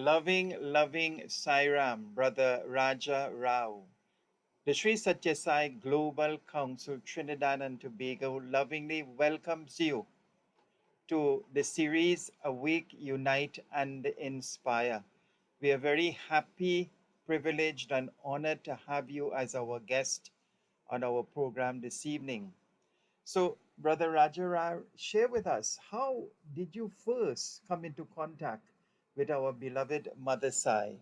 Loving Sairam, Brother Raja Rao. The Sri Satya Sai Global Council Trinidad and Tobago lovingly welcomes you to the series Awake, Unite and Inspire. We are very happy, privileged, and honored to have you as our guest on our program this evening. So, Brother Rajarao, share with us, how did you first come into contact with our beloved Mother Sai?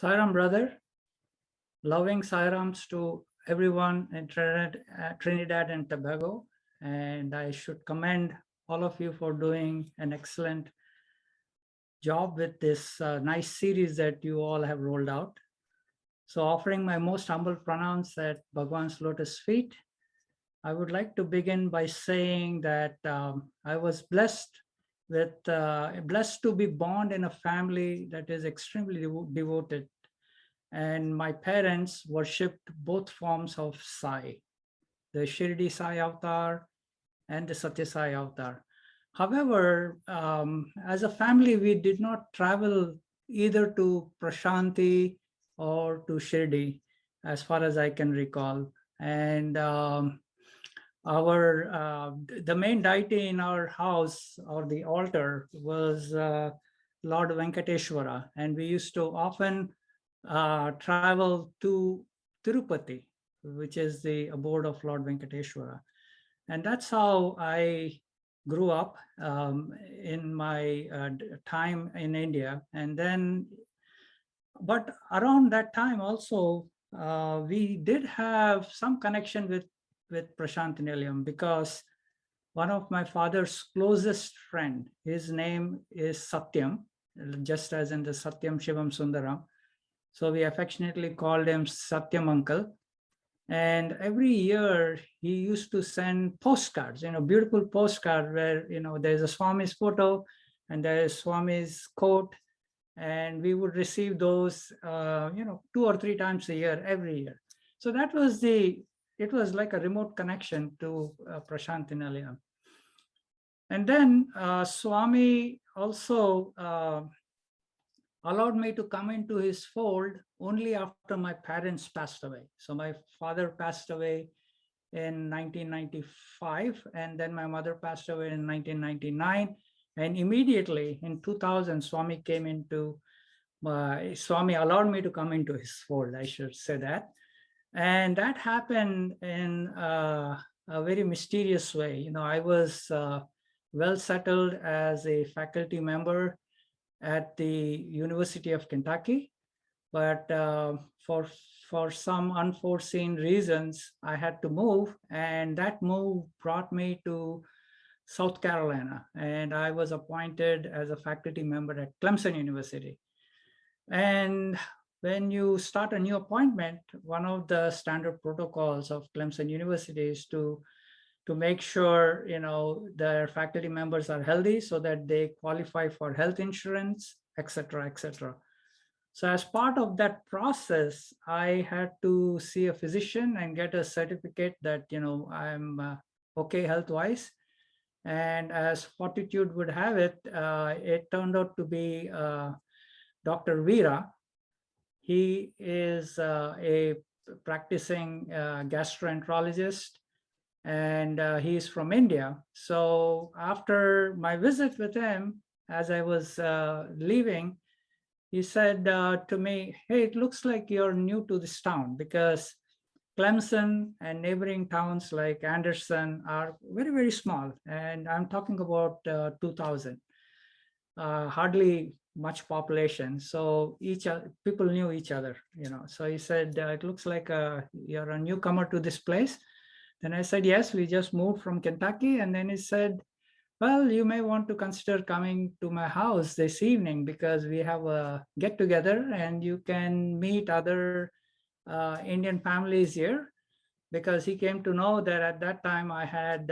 Sairam, brother. Loving Sairams to everyone in Trinidad and Tobago. And I should commend all of you for doing an excellent job with this nice series that you all have rolled out. So offering my most humble pronouns at Bhagwan's lotus feet, I would like to begin by saying that I was blessed to be born in a family that is extremely devoted, and my parents worshipped both forms of Sai, the Shirdi Sai avatar and the Satya Sai avatar. However, as a family, we did not travel either to Prashanthi or to Shirdi, as far as I can recall. And the main deity in our house, or the altar, was Lord Venkateshwara, and we used to often travel to Tirupati, which is the abode of Lord Venkateshwara. And that's how I grew up in my time in India. And then, but around that time also, we did have some connection with Prashanthi Nilayam, because one of my father's closest friend, his name is Satyam, just as in the Satyam Shivam Sundaram. So we affectionately called him Satyam Uncle. And every year he used to send postcards, beautiful postcard where, there's a Swami's photo and there is Swami's quote. And we would receive those, 2 or 3 times a year, every year. So it was like a remote connection to Prashanthi Nilayam. And then Swami also allowed me to come into his fold only after my parents passed away. So my father passed away in 1995, and then my mother passed away in 1999. And immediately in 2000, Swami allowed me to come into his fold, I should say that. And that happened in a very mysterious way. I was well settled as a faculty member at the University of Kentucky, but for some unforeseen reasons, I had to move, and that move brought me to South Carolina, and I was appointed as a faculty member at Clemson University. And when you start a new appointment, one of the standard protocols of Clemson University is to make sure their faculty members are healthy so that they qualify for health insurance, etc., etc. So as part of that process, I had to see a physician and get a certificate that I'm okay health-wise. And as fortitude would have it, it turned out to be Dr. Veera. He is a practicing gastroenterologist, and he's from India. So after my visit with him, as I was leaving, he said to me, "Hey, it looks like you're new to this town, because Clemson and neighboring towns like Anderson are very, very small. And I'm talking about 2000, hardly much population. So people knew each other, So he said, it looks like you're a newcomer to this place." Then I said, "Yes, we just moved from Kentucky." And then he said, "Well, you may want to consider coming to my house this evening, because we have a get together and you can meet other Indian families here." Because he came to know that at that time I had,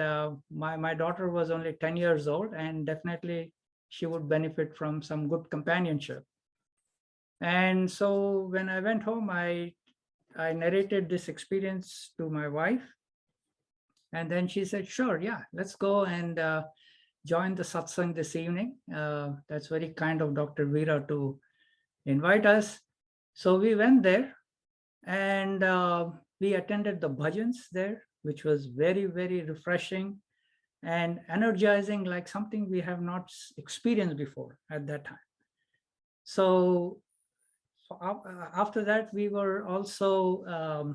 my daughter was only 10 years old, and definitely she would benefit from some good companionship. And so when I went home, I narrated this experience to my wife. And then she said, "Sure, yeah, let's go and join the satsang this evening. That's very kind of Dr. Veera to invite us. So we went there, and we attended the bhajans there, which was very, very refreshing and energizing, like something we have not experienced before at that time. So after that, we were also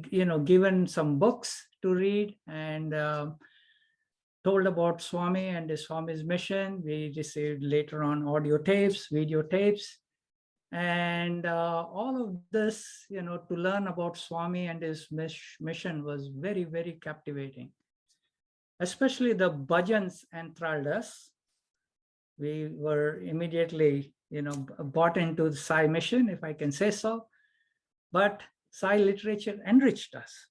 given some books to read, and told about Swami and the Swami's mission. We received later on audio tapes, videotapes, and all of this, to learn about Swami and his mission was very, very captivating. Especially the bhajans enthralled us. We were immediately, bought into the Sai mission, if I can say so. But Sai literature enriched us.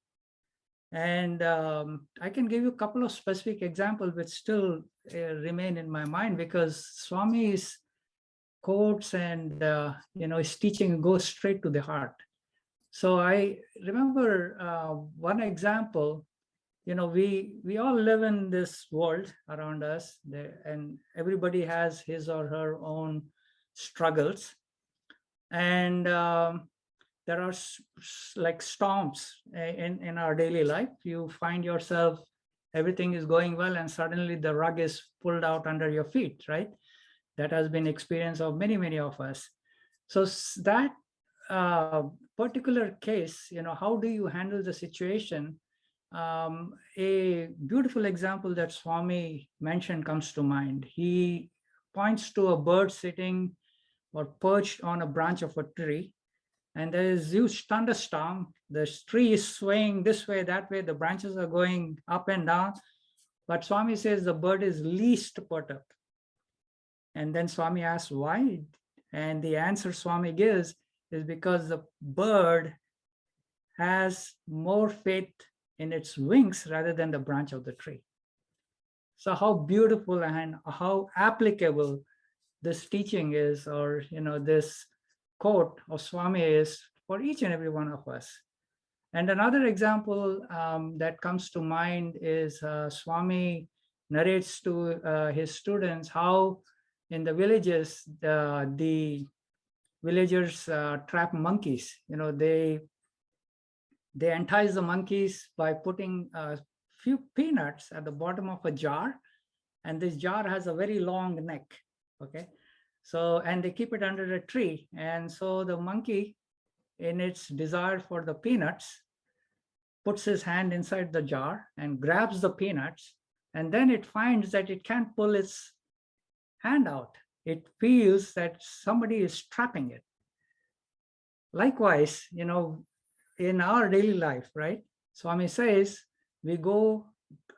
And I can give you a couple of specific examples which still remain in my mind, because Swami's quotes and his teaching goes straight to the heart. So I remember one example. We all live in this world around us, and everybody has his or her own struggles. And there are like storms in our daily life. You find yourself, everything is going well, and suddenly the rug is pulled out under your feet, right? That has been experience of many, many of us. So that particular case, how do you handle the situation? A beautiful example that Swami mentioned comes to mind. He points to a bird sitting or perched on a branch of a tree, and there is huge thunderstorm. The tree is swaying this way, that way, the branches are going up and down. But Swami says the bird is least perturbed. And then Swami asks why? And the answer Swami gives is because the bird has more faith in its wings rather than the branch of the tree. So how beautiful and how applicable this teaching is, or this quote of Swami is for each and every one of us. And another example that comes to mind is Swami narrates to his students how in the villages the villagers trap monkeys. They entice the monkeys by putting a few peanuts at the bottom of a jar, and this jar has a very long neck. Okay, so, and they keep it under a tree, and so the monkey, in its desire for the peanuts, puts his hand inside the jar and grabs the peanuts, and then it finds that it can't pull its hand out. It feels that somebody is trapping it. Likewise, in our daily life, right? Swami says we go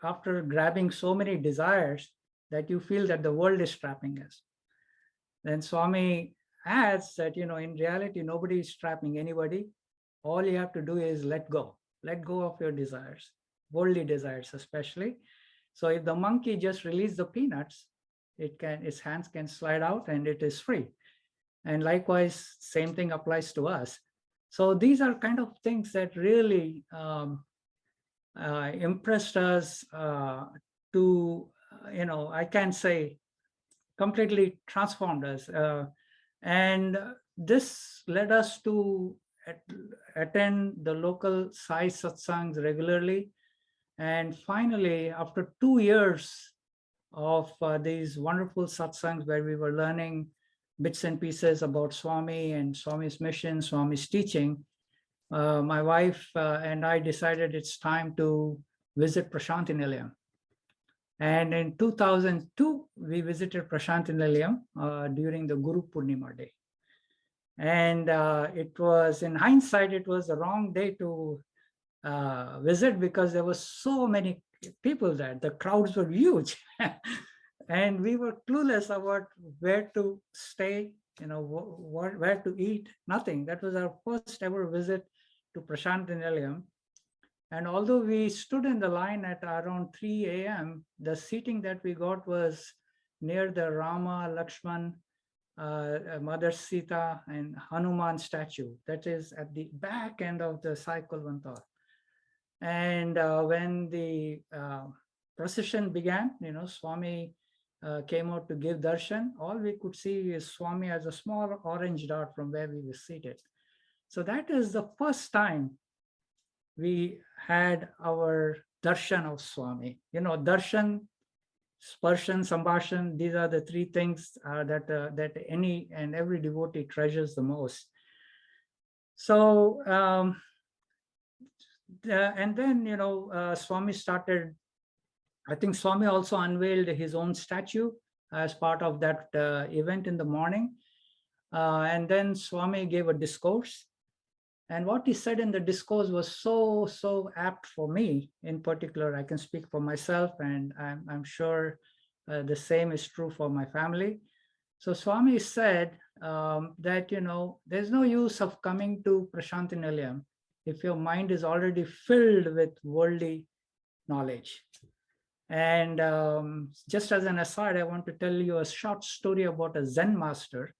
after grabbing so many desires that you feel that the world is trapping us. Then Swami adds that, in reality, nobody is trapping anybody. All you have to do is let go of your desires, worldly desires especially. So if the monkey just releases the peanuts, its hands can slide out and it is free. And likewise, same thing applies to us. So these are kind of things that really impressed us to, I can say, completely transformed us. And this led us to attend the local Sai satsangs regularly. And finally, after 2 years of these wonderful satsangs where we were learning bits and pieces about Swami and Swami's mission, Swami's teaching, my wife and I decided it's time to visit Prashanthi Nilayam. And in 2002, we visited Prashanthi Nilayam during the Guru Purnima day. And it was, in hindsight, it was the wrong day to visit because there were so many people there. The crowds were huge. And we were clueless about where to stay, where to eat, nothing. That was our first ever visit to Prashanthi Nilayam. And although we stood in the line at around 3 a.m., the seating that we got was near the Rama, Lakshman, Mother Sita, and Hanuman statue. That is at the back end of the Sai Kulvantar. And when the procession began. Swami came out to give darshan. All we could see is Swami as a small orange dot from where we were seated. So that is the first time we had our darshan of Swami. Darshan, sparshan, sambhashan, these are the three things that any and every devotee treasures the most. So, and then, Swami started, I think Swami also unveiled his own statue as part of that event in the morning. And then Swami gave a discourse. And what he said in the discourse was so apt for me in particular. I can speak for myself, and I'm sure the same is true for my family. So Swami said that, there's no use of coming to Prashanthi Nilayam if your mind is already filled with worldly knowledge. And just as an aside, I want to tell you a short story about a Zen master.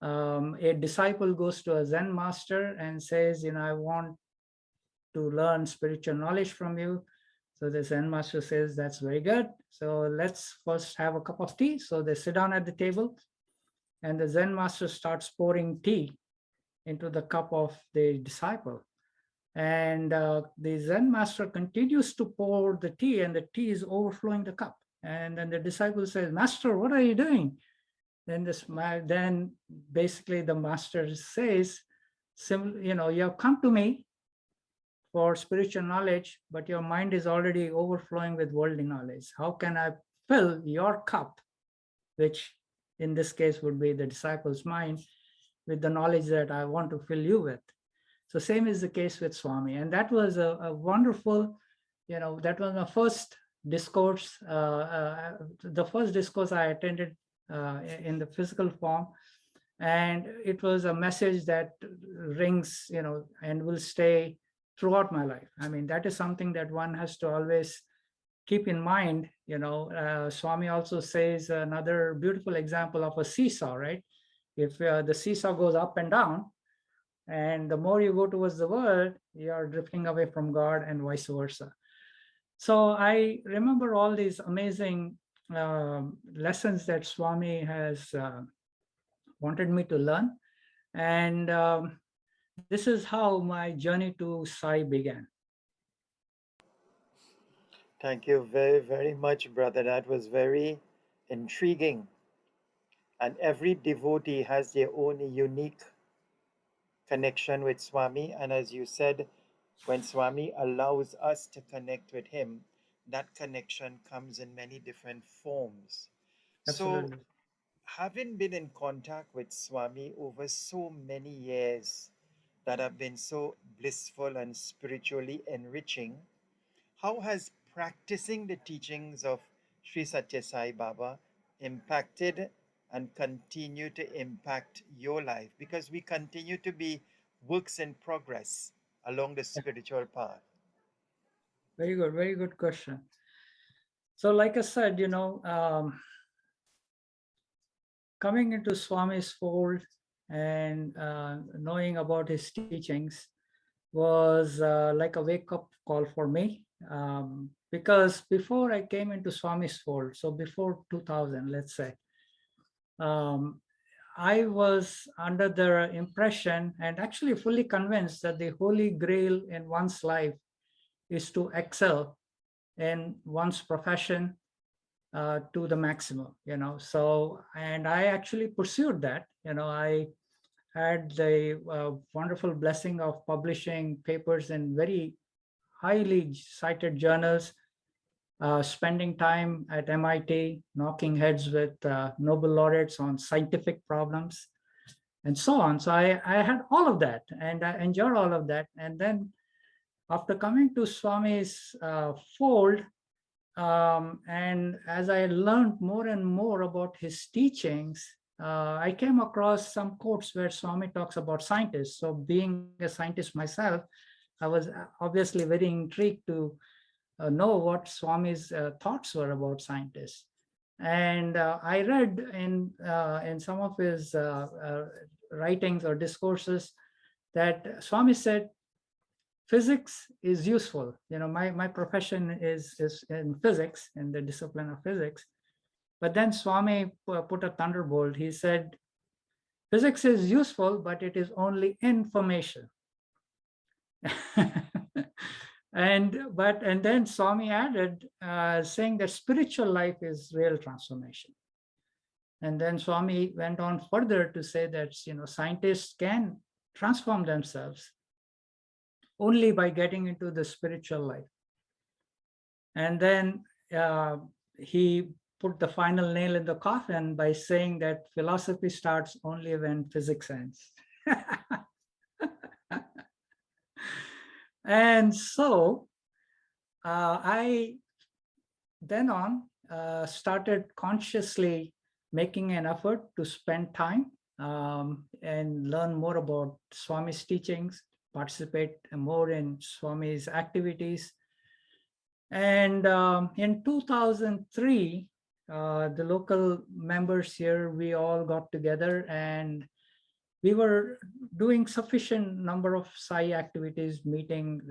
A disciple goes to a Zen master and says, I want to learn spiritual knowledge from you. So the Zen master says, that's very good. So let's first have a cup of tea. So they sit down at the table, and the Zen master starts pouring tea into the cup of the disciple. And the Zen master continues to pour the tea, and the tea is overflowing the cup. And then the disciple says, Master, what are you doing? Then basically the master says, you have come to me for spiritual knowledge, but your mind is already overflowing with worldly knowledge. How can I fill your cup, which in this case would be the disciple's mind, with the knowledge that I want to fill you with? So same is the case with Swami. And that was a wonderful, that was my first discourse, the first discourse I attended in the physical form. And it was a message that rings, and will stay throughout my life. I mean, that is something that one has to always keep in mind. Swami also says another beautiful example of a seesaw, right? If the seesaw goes up and down, and the more you go towards the world, you are drifting away from God, and vice versa. So I remember all these amazing lessons that Swami has wanted me to learn. And this is how my journey to Sai began. Thank you very, very much, brother. That was very intriguing. And every devotee has their own unique connection with Swami. And as you said, when Swami allows us to connect with him, that connection comes in many different forms. So, Absolutely. having been in contact with Swami over so many years that have been so blissful and spiritually enriching, how has practicing the teachings of Sri Satya Sai Baba impacted and continue to impact your life? Because we continue to be works in progress along the Yeah, spiritual path. very good question. So like I said, coming into Swami's fold and knowing about his teachings was like a wake-up call for me. Because before I came into Swami's fold, so before 2000, let's say, um, I was under the impression and actually fully convinced that the holy grail in one's life is to excel in one's profession to the maximum, So, and I actually pursued that. I had the wonderful blessing of publishing papers in very highly cited journals, spending time at MIT, knocking heads with Nobel laureates on scientific problems, and so on. So I had all of that, and I enjoyed all of that. And then after coming to Swami's fold, and as I learned more and more about his teachings, I came across some quotes where Swami talks about scientists. So being a scientist myself, I was obviously very intrigued to know what Swami's thoughts were about scientists. And I read in some of his writings or discourses that Swami said, physics is useful. My profession is in physics, in the discipline of physics. But then Swami put a thunderbolt. He said, physics is useful, but it is only information. And then Swami added, saying that spiritual life is real transformation. And then Swami went on further to say that scientists can transform themselves only by getting into the spiritual life. And then he put the final nail in the coffin by saying that philosophy starts only when physics ends. And so I then on started consciously making an effort to spend time and learn more about Swami's teachings, participate more in Swami's activities. And in 2003, the local members here, we all got together and we were doing sufficient number of Sai activities, meeting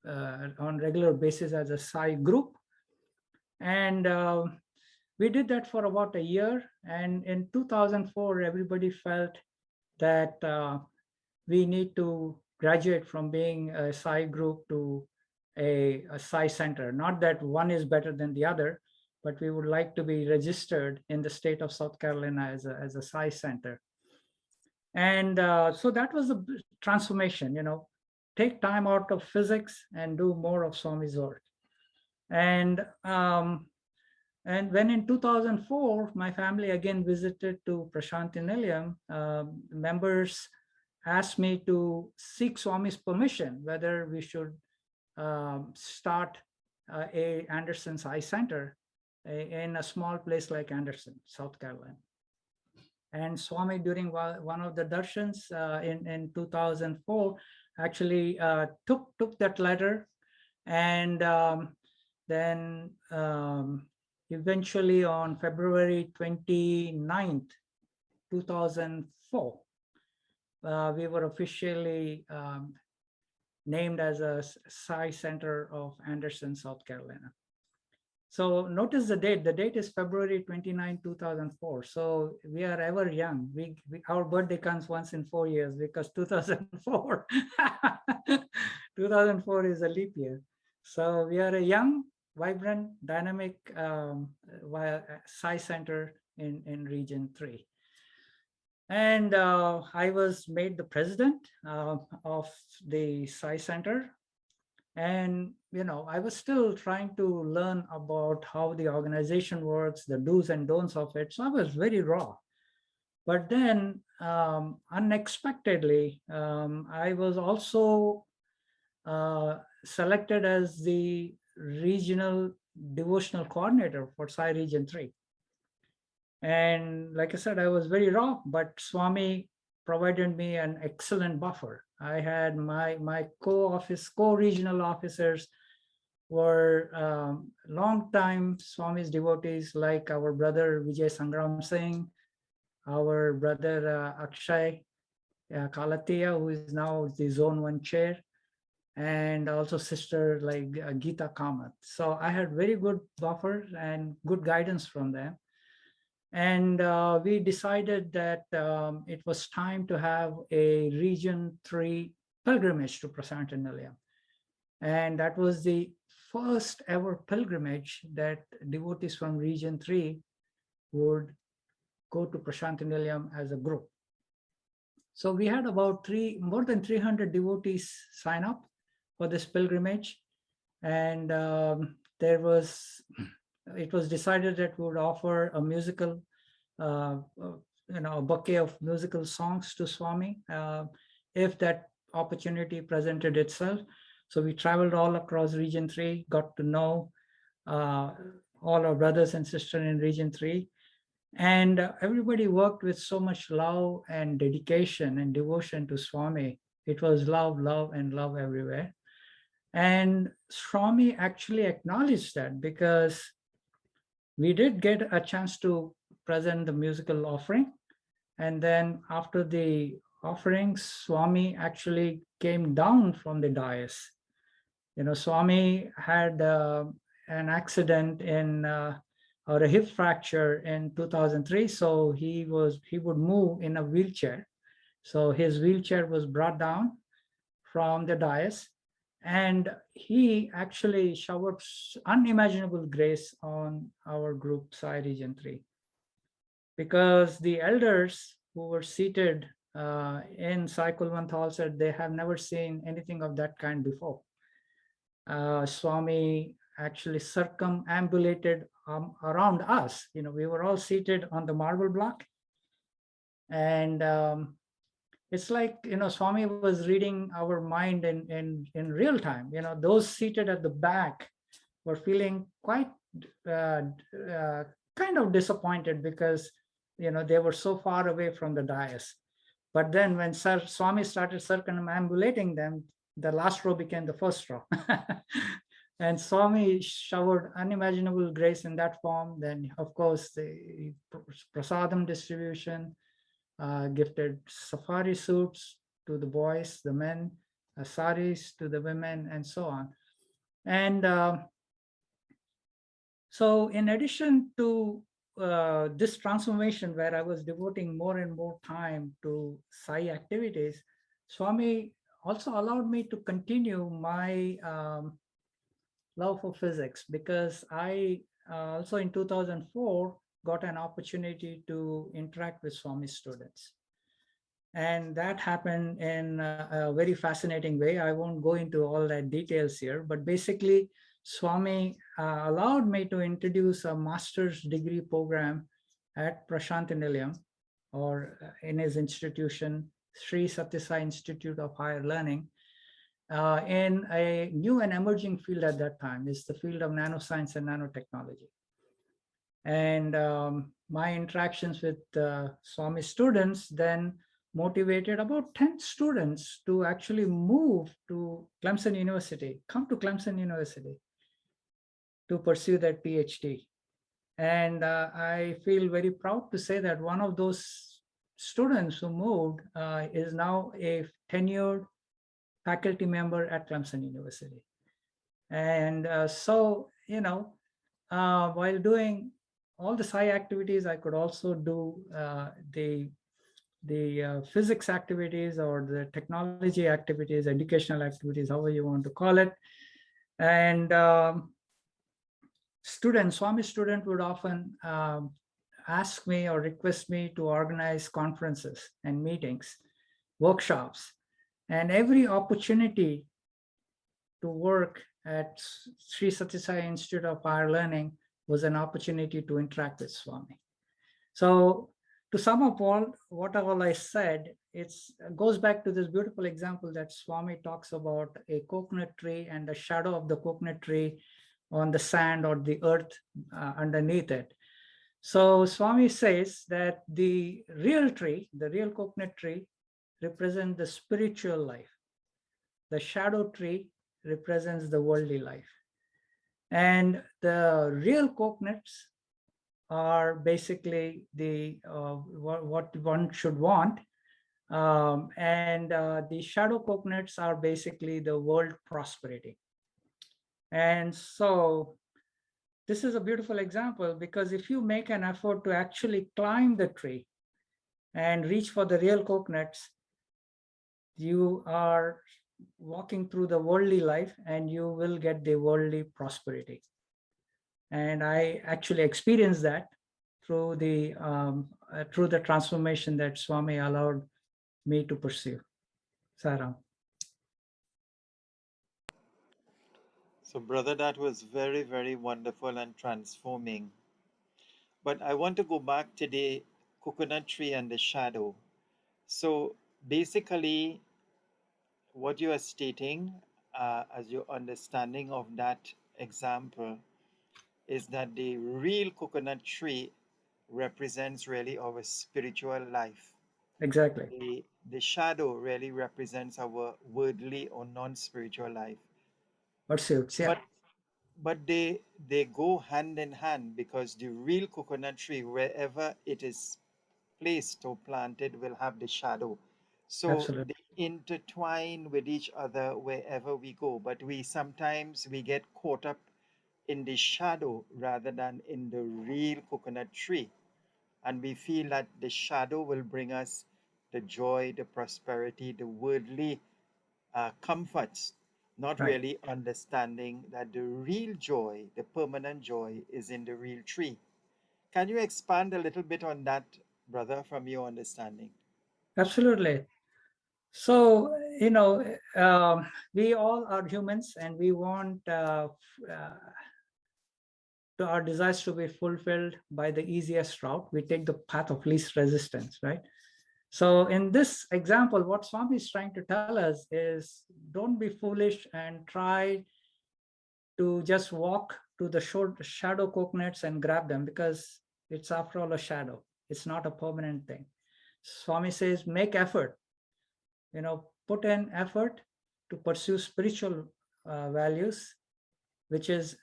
on regular basis as a Sai group. And we did that for about a year. And in 2004, everybody felt that we need to graduate from being a Sai group to a Sai Center. Not that one is better than the other, but we would like to be registered in the state of South Carolina as a Sai Center. And so that was a transformation, take time out of physics and do more of Swami's work. And when in 2004, my family again visited to Prashanthi Nilayam, members asked me to seek Swami's permission, whether we should start a Anderson Sai Center in a small place like Anderson, South Carolina. And Swami, during one of the darshans in 2004, actually took that letter, and then eventually on February 29th, 2004, we were officially named as a Sai Center of Anderson, South Carolina. So notice the date. The date is February 29, 2004. So we are ever young. Our birthday comes once in 4 years because 2004, 2004 is a leap year. So we are a young, vibrant, dynamic Sai Center in Region 3. And I was made the president of the Sai Center. And, I was still trying to learn about how the organization works, the do's and don'ts of it. So I was very raw. But then unexpectedly, I was also selected as the regional devotional coordinator for Sai Region 3. And like I said, I was very raw, but Swami provided me an excellent buffer. I had my co-regional officers were long-time Swami's devotees, like our brother Vijay Sangram Singh, our brother Akshay Kalatia, who is now the Zone 1 chair, and also sister like Geeta Kamath. So I had very good buffer and good guidance from them. And we decided that it was time to have a Region 3 pilgrimage to Prashanthi Nilayam. And that was the first ever pilgrimage that devotees from Region 3 would go to Prashanthi Nilayam as a group. So we had about more than 300 devotees sign up for this pilgrimage. And it was decided that we would offer a musical, a bouquet of musical songs to Swami if that opportunity presented itself. So we traveled all across Region 3, got to know all our brothers and sisters in Region 3. And everybody worked with so much love and dedication and devotion to Swami. It was love, love, and love everywhere. And Swami actually acknowledged that, because we did get a chance to present the musical offering. And then after the offerings, Swami actually came down from the dais. Swami had an accident or a hip fracture in 2003. So he would move in a wheelchair. So his wheelchair was brought down from the dais, and he actually showered unimaginable grace on our group Sai Region 3, because the elders who were seated in Sai Kulwanthal said they have never seen anything of that kind before. Swami actually circumambulated around us. We were all seated on the marble block, and it's like Swami was reading our mind in real time. Those seated at the back were feeling quite uh, uh, kind of disappointed, because they were so far away from the dais. But then when Swami started circumambulating them, the last row became the first row. And Swami showered unimaginable grace in that form. Then, of course, the prasadam distribution, gifted safari suits to the boys, the men, saris to the women, and so on. And so in addition to this transformation, where I was devoting more and more time to Sai activities, Swami also allowed me to continue my love for physics, because I also in 2004 got an opportunity to interact with Swami students. And that happened in a very fascinating way. I won't go into all that details here, but basically Swami allowed me to introduce a master's degree program at Prashanthi Nilayam, or in his institution, Sri Satya Sai Institute of Higher Learning, in a new and emerging field at that time. Is the field of nanoscience and nanotechnology. And my interactions with Swami students then motivated about 10 students to actually move to Clemson University, come to Clemson University to pursue that PhD. And I feel very proud to say that one of those students who moved is now a tenured faculty member at Clemson University. And so, while doing all the Sai activities, I could also do the physics activities, or the technology activities, educational activities, however you want to call it. And Swami student would often ask me or request me to organize conferences and meetings, workshops, and every opportunity to work at Sri Satya Sai Institute of Higher Learning was an opportunity to interact with Swami. So to sum up what all I said, it goes back to this beautiful example that Swami talks about a coconut tree and the shadow of the coconut tree on the sand or the earth underneath it. So Swami says that the real tree, the real coconut tree, represents the spiritual life. The shadow tree represents the worldly life. And the real coconuts are basically the what one should want. And the shadow coconuts are basically the world prosperity. And so this is a beautiful example, because if you make an effort to actually climb the tree and reach for the real coconuts, you are walking through the worldly life and you will get the worldly prosperity. And I actually experienced that through the transformation that Swami allowed me to pursue. Saram. So, brother, that was very, very wonderful and transforming. But I want to go back to the coconut tree and the shadow. So, basically, what you are stating, as your understanding of that example, is that the real coconut tree represents really our spiritual life. Exactly. The shadow really represents our worldly or non-spiritual life. Pursuits, yeah. But they go hand in hand, because the real coconut tree, wherever it is placed or planted, will have the shadow. So Absolutely. they intertwine with each other wherever we go, but we sometimes we get caught up in the shadow rather than in the real coconut tree, and we feel that the shadow will bring us the joy, the prosperity, the worldly comforts, not Right. really understanding that the real joy, the permanent joy, is in the real tree. Can you expand a little bit on that, brother, from your understanding? Absolutely. So, we all are humans and we want our desires to be fulfilled by the easiest route. We take the path of least resistance, right? So in this example, what Swami is trying to tell us is don't be foolish and try to just walk to the short shadow coconuts and grab them, because it's after all a shadow. It's not a permanent thing. Swami says, make effort, put in effort to pursue spiritual values, which is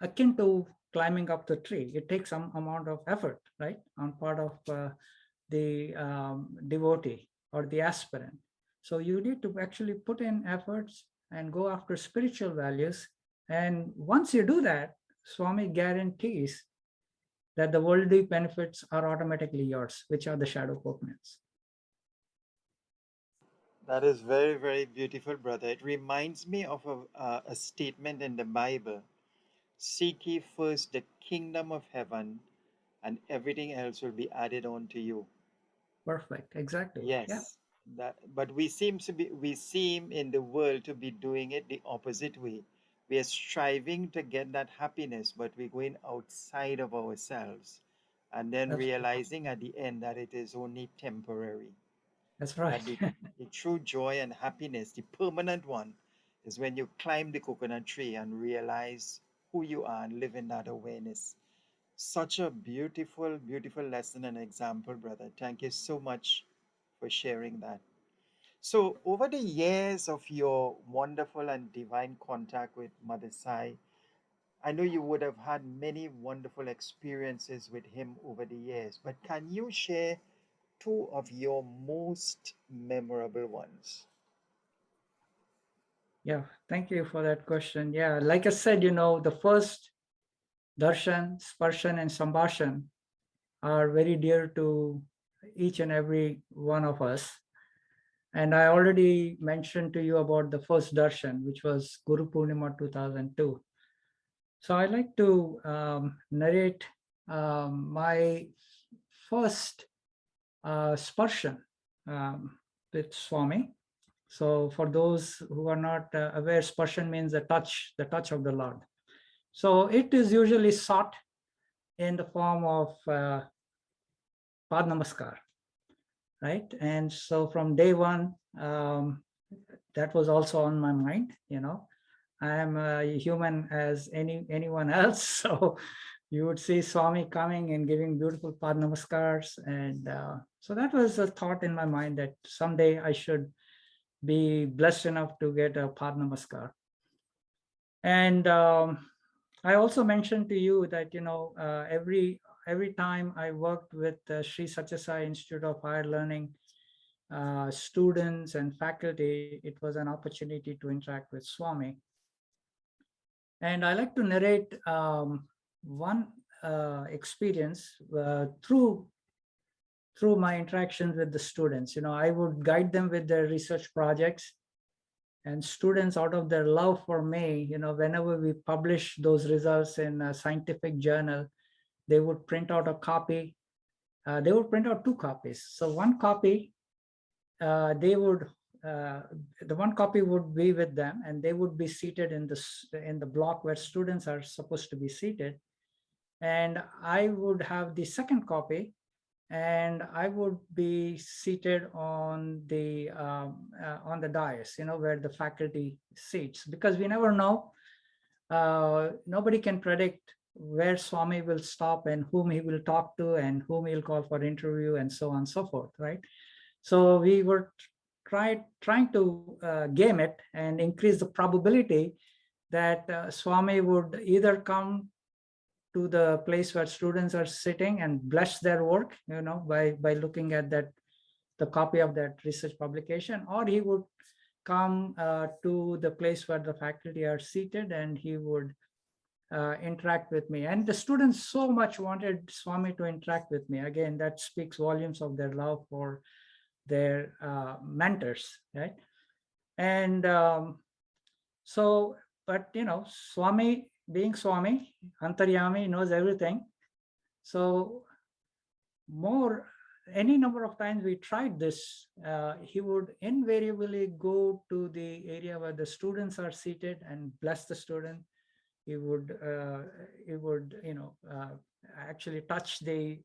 akin to climbing up the tree. It takes some amount of effort, right, on part of the devotee or the aspirant. So you need to actually put in efforts and go after spiritual values. And once you do that, Swami guarantees that the worldly benefits are automatically yours, which are the shadow coconuts. That is very, very beautiful, brother. It reminds me of a statement in the Bible: seek ye first the kingdom of heaven, and everything else will be added on to you. Perfect. Exactly. Yeah, Yes, that, but we seem in the world to be doing it the opposite way. We are striving to get that happiness, but we're going outside of ourselves and then absolutely. realizing at the end that it is only temporary. That's right. That the true joy and happiness, the permanent one, is when you climb the coconut tree and realize who you are and live in that awareness. Such a beautiful, beautiful lesson and example, brother. Thank you so much for sharing that. So, over the years of your wonderful and divine contact with Mother Sai, I know you would have had many wonderful experiences with him over the years, but can you share two of your most memorable ones? Yeah, thank you for that question. Yeah, like I said, the first darshan, sparshan, and sambhashan are very dear to each and every one of us. And I already mentioned to you about the first darshan, which was Guru Purnima 2002. So I like to narrate my first sparshan with Swami. So for those who are not aware, sparshan means the touch of the Lord. So it is usually sought in the form of Pad Namaskar, right? And so from day one, that was also on my mind. I am a human as anyone else. So you would see Swami coming and giving beautiful Pad Namaskars. And so that was a thought in my mind that someday I should be blessed enough to get a Pad Namaskar. And I also mentioned to you that, every time I worked with Sri Satyasai Institute of Higher Learning, students and faculty, it was an opportunity to interact with Swami. And I like to narrate one experience through my interactions with the students. I would guide them with their research projects, and students, out of their love for me, whenever we publish those results in a scientific journal, they would print out a copy. They would print out two copies. So one copy, they would the one copy would be with them, and they would be seated in the block where students are supposed to be seated. And I would have the second copy, and I would be seated on the dais, where the faculty sits, because we never know. Nobody can predict where Swami will stop and whom he will talk to and whom he'll call for interview and so on and so forth, right? So we were trying to game it and increase the probability that Swami would either come to the place where students are sitting and bless their work, by looking at that the copy of that research publication, or he would come to the place where the faculty are seated, and he would interact with me. And the students so much wanted Swami to interact with me. Again, that speaks volumes of their love for their mentors, right? And so, but Swami, being Swami, Antaryami, knows everything. So any number of times we tried this, he would invariably go to the area where the students are seated and bless the student. He would actually touch the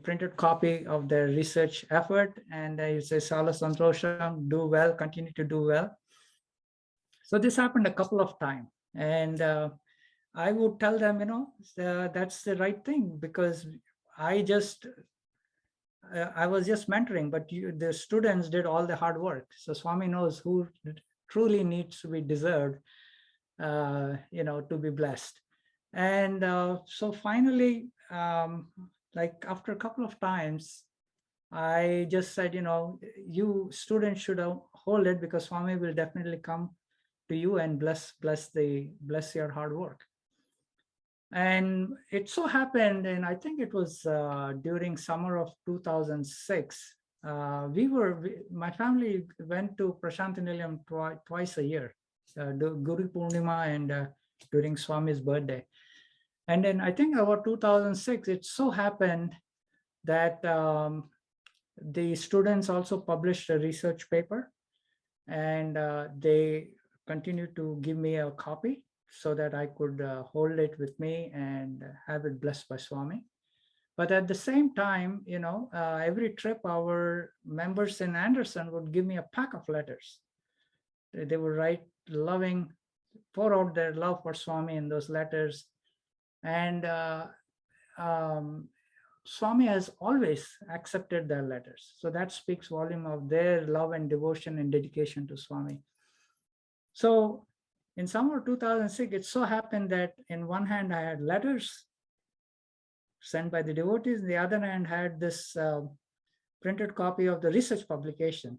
printed copy of their research effort, and he say, "Sala Santosham, do well, continue to do well." So this happened a couple of times, and I would tell them, that's the right thing, because I was just mentoring, but the students did all the hard work. So Swami knows who truly needs to be deserved, to be blessed. And so finally, like after a couple of times, I just said, you students should hold it, because Swami will definitely come to you and bless your hard work. And it so happened, and I think it was during summer of 2006, my family went to Prashanthi Nilayam twice a year, Guru Purnima and during Swami's birthday. And then I think about 2006, it so happened that the students also published a research paper, and they continued to give me a copy so that I could hold it with me and have it blessed by Swami. But at the same time, every trip, our members in Anderson would give me a pack of letters. They would write pour out their love for Swami in those letters. And Swami has always accepted their letters. So that speaks volume of their love and devotion and dedication to Swami. So in summer 2006, it so happened that in one hand, I had letters sent by the devotees. In the other hand, had this printed copy of the research publication.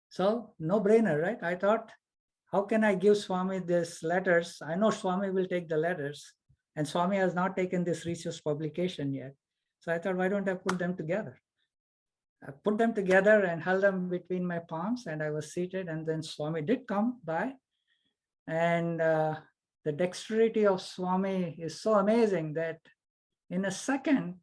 So no brainer, right? I thought, how can I give Swami these letters? I know Swami will take the letters, and Swami has not taken this research publication yet. So I thought, why don't I put them together? I put them together and held them between my palms, and I was seated, and then Swami did come by. And the dexterity of Swami is so amazing that in a second,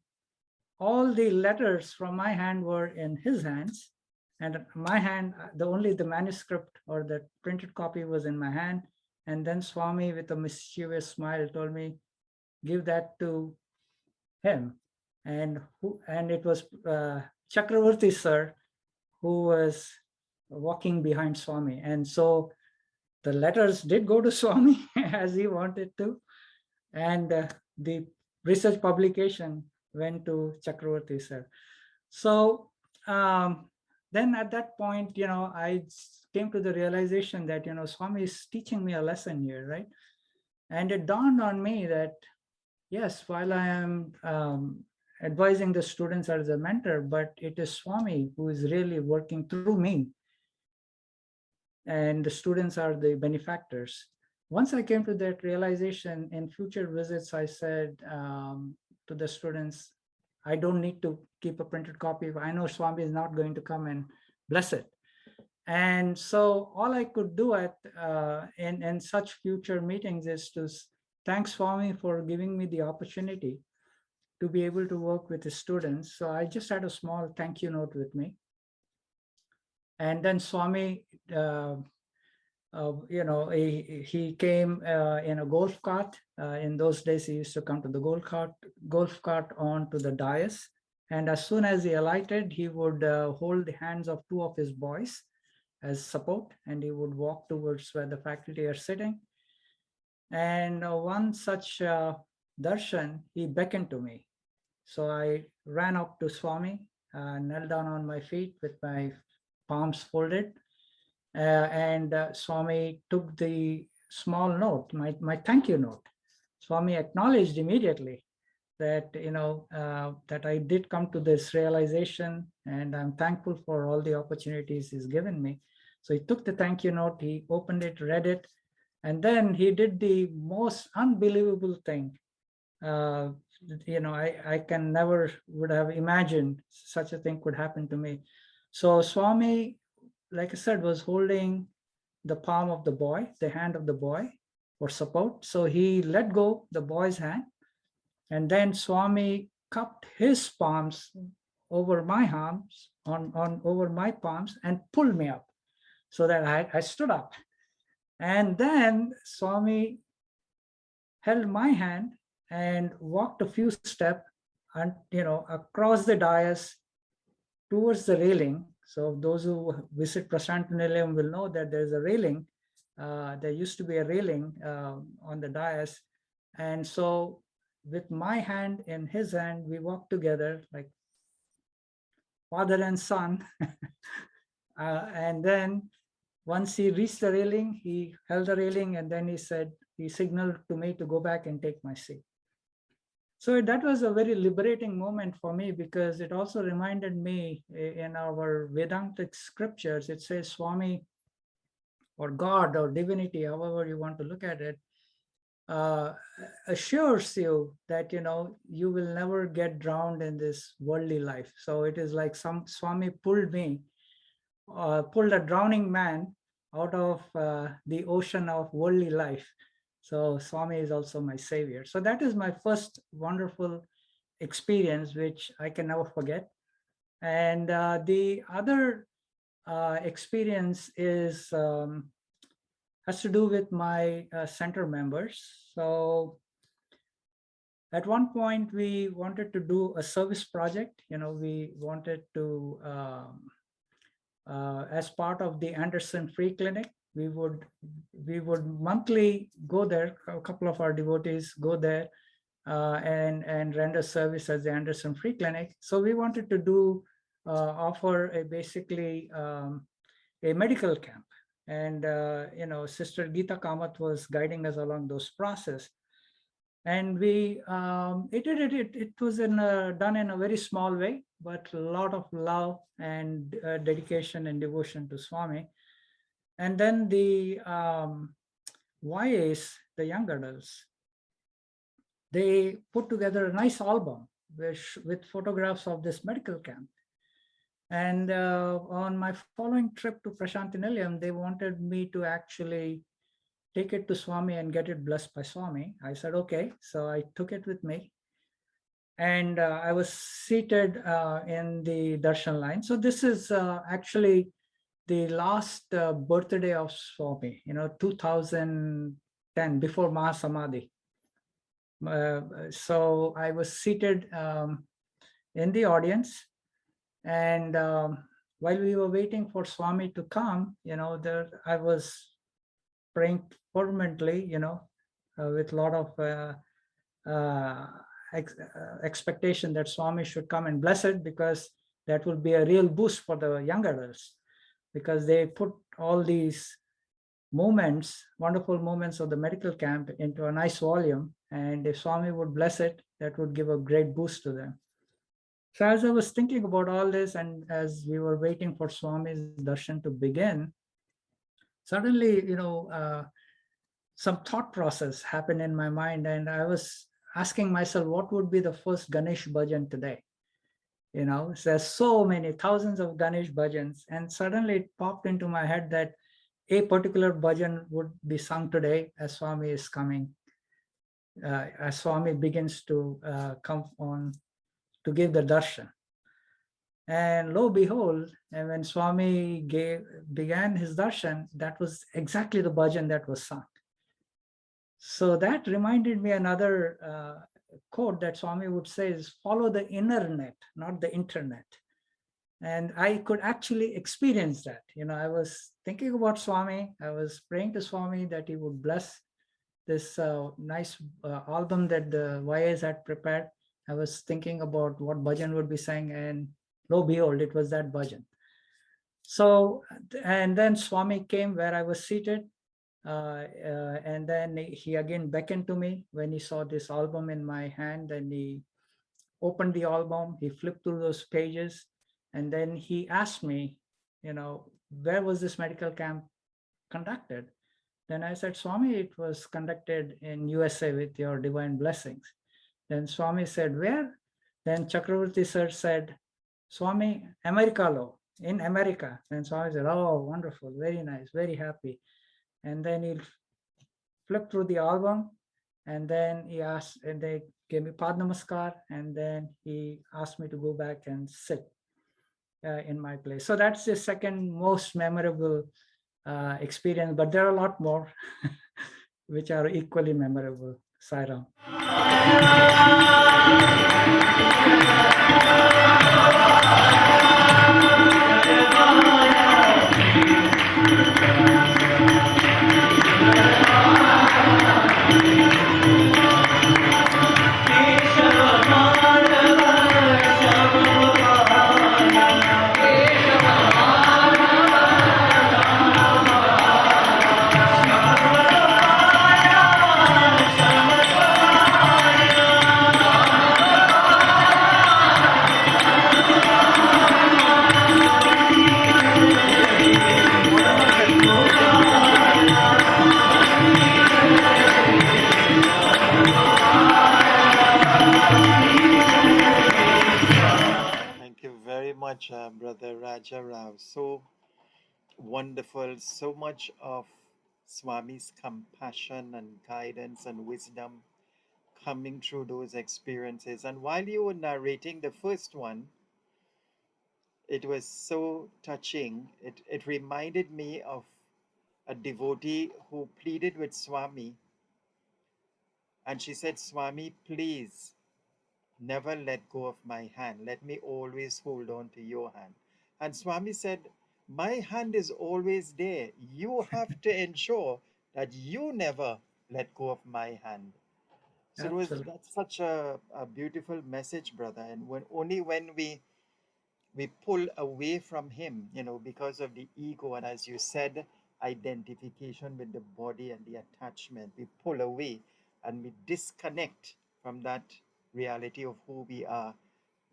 all the letters from my hand were in his hands, and my hand, only the manuscript or the printed copy was in my hand. And then Swami, with a mischievous smile, told me, give that to him. And it was Chakravarti sir who was walking behind Swami. And so the letters did go to Swami as he wanted to. And the research publication went to Chakravarti sir. So then at that point, I came to the realization that, Swami is teaching me a lesson here, right? And it dawned on me that, yes, while I am advising the students as a mentor, but it is Swami who is really working through me. And the students are the benefactors. Once I came to that realization, in future visits, I said to the students, I don't need to keep a printed copy. I know Swami is not going to come and bless it. And so all I could do in such future meetings is to thank Swami for giving me the opportunity to be able to work with the students. So I just had a small thank you note with me. And then Swami, he came in a golf cart. In those days, he used to come to the golf cart onto the dais. And as soon as he alighted, he would hold the hands of two of his boys as support, and he would walk towards where the faculty are sitting. And one such darshan, he beckoned to me. So I ran up to Swami, knelt down on my feet with my palms folded, and Swami took the small note, my thank you note. Swami acknowledged immediately that, that I did come to this realization, and I'm thankful for all the opportunities he's given me. So he took the thank you note, he opened it, read it, and then he did the most unbelievable thing. I can never would have imagined such a thing could happen to me. So Swami, like I said, was holding the palm of the boy, the hand of the boy for support. So he let go the boy's hand, and then Swami cupped his palms over my arms, on over my palms, and pulled me up so that I stood up. And then Swami held my hand and walked a few steps and across the dais towards the railing. So those who visit Prashanthi will know that there's a railing. There used to be a railing on the dais. And so with my hand in his hand, we walked together like father and son. And then once he reached the railing, he held the railing, and then he signaled to me to go back and take my seat. So that was a very liberating moment for me, because it also reminded me in our Vedantic scriptures, it says Swami, or God or divinity, however you want to look at it, assures you that you will never get drowned in this worldly life. So it is like Swami pulled a drowning man out of the ocean of worldly life. So Swami is also my savior. So that is my first wonderful experience, which I can never forget. And the other experience has to do with my center members. So at one point, we wanted to do a service project. We wanted to, as part of the Anderson Free Clinic, we would monthly go there. A couple of our devotees go there and render service as the Anderson Free Clinic. So we wanted to offer basically a medical camp, and Sister Geeta Kamath was guiding us along those process. And it was done in a very small way, but a lot of love and dedication and devotion to Swami. And then the YAs, the young adults, they put together a nice album with photographs of this medical camp. And on my following trip to Prashanthi Nilayam, they wanted me to actually take it to Swami and get it blessed by Swami. I said, okay. So I took it with me. And I was seated in the darshan line. So this is actually the last birthday of Swami, 2010, before Mahasamadhi. So I was seated in the audience, and while we were waiting for Swami to come, I was praying fervently, with a lot of expectation that Swami should come and bless it, because that will be a real boost for the young adults, because they put all these moments, wonderful moments of the medical camp into a nice volume. And if Swami would bless it, that would give a great boost to them. So as I was thinking about all this, and as we were waiting for Swami's darshan to begin, suddenly, some thought process happened in my mind, and I was asking myself, what would be the first Ganesh bhajan today? There's so many thousands of Ganesh bhajans, and suddenly it popped into my head that a particular bhajan would be sung today as Swami is coming, as Swami begins to come on to give the darshan. And lo behold, and when Swami began his darshan, that was exactly the bhajan that was sung. So that reminded me another quote that Swami would say is, follow the inner net, not the internet. And I could actually experience that. I was thinking about Swami. I was praying to Swami that he would bless this nice album that the YAs had prepared. I was thinking about what bhajan would be sang, and lo behold, it was that bhajan. So, and then Swami came where I was seated. And then he again beckoned to me when he saw this album in my hand, and he opened the album, he flipped through those pages, and then he asked me, where was this medical camp conducted? Then I said, Swami, it was conducted in USA with your divine blessings. Then Swami said, where? Then Chakravarti sir said, Swami, Americalo, in America. Then Swami said, oh, wonderful, very nice, very happy. And then he flipped through the album, and then he asked, and they gave me Pad Namaskar, and then he asked me to go back and sit in my place. So that's the second most memorable experience, but there are a lot more which are equally memorable. Sairam. Thank you very much, Brother Raja Rao. So wonderful, so much of Swami's compassion and guidance and wisdom coming through those experiences. And while you were narrating the first one, it was so touching. It reminded me of a devotee who pleaded with Swami, and she said, Swami, please never let go of my hand. Let me always hold on to your hand. And Swami said, my hand is always there. You have to ensure that you never let go of my hand. So Absolutely. that's such a beautiful message, brother. And only when we pull away from him, because of the ego, and as you said, identification with the body and the attachment, we pull away and we disconnect from that reality of who we are,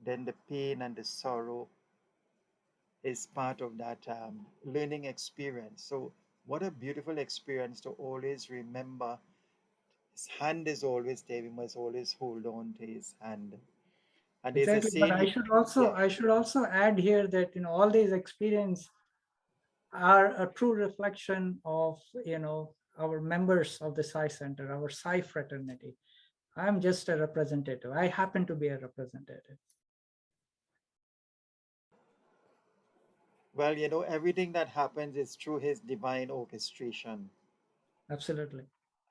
then the pain and the sorrow is part of that learning experience. So what a beautiful experience to always remember his hand is always there. We must always hold on to his hand. And there's a Exactly. But saying, yeah. I should also add here that all these experiences are a true reflection of our members of the Sai Center, our Sai fraternity. I'm just a representative. I happen to be a representative. Well, everything that happens is through his divine orchestration. Absolutely.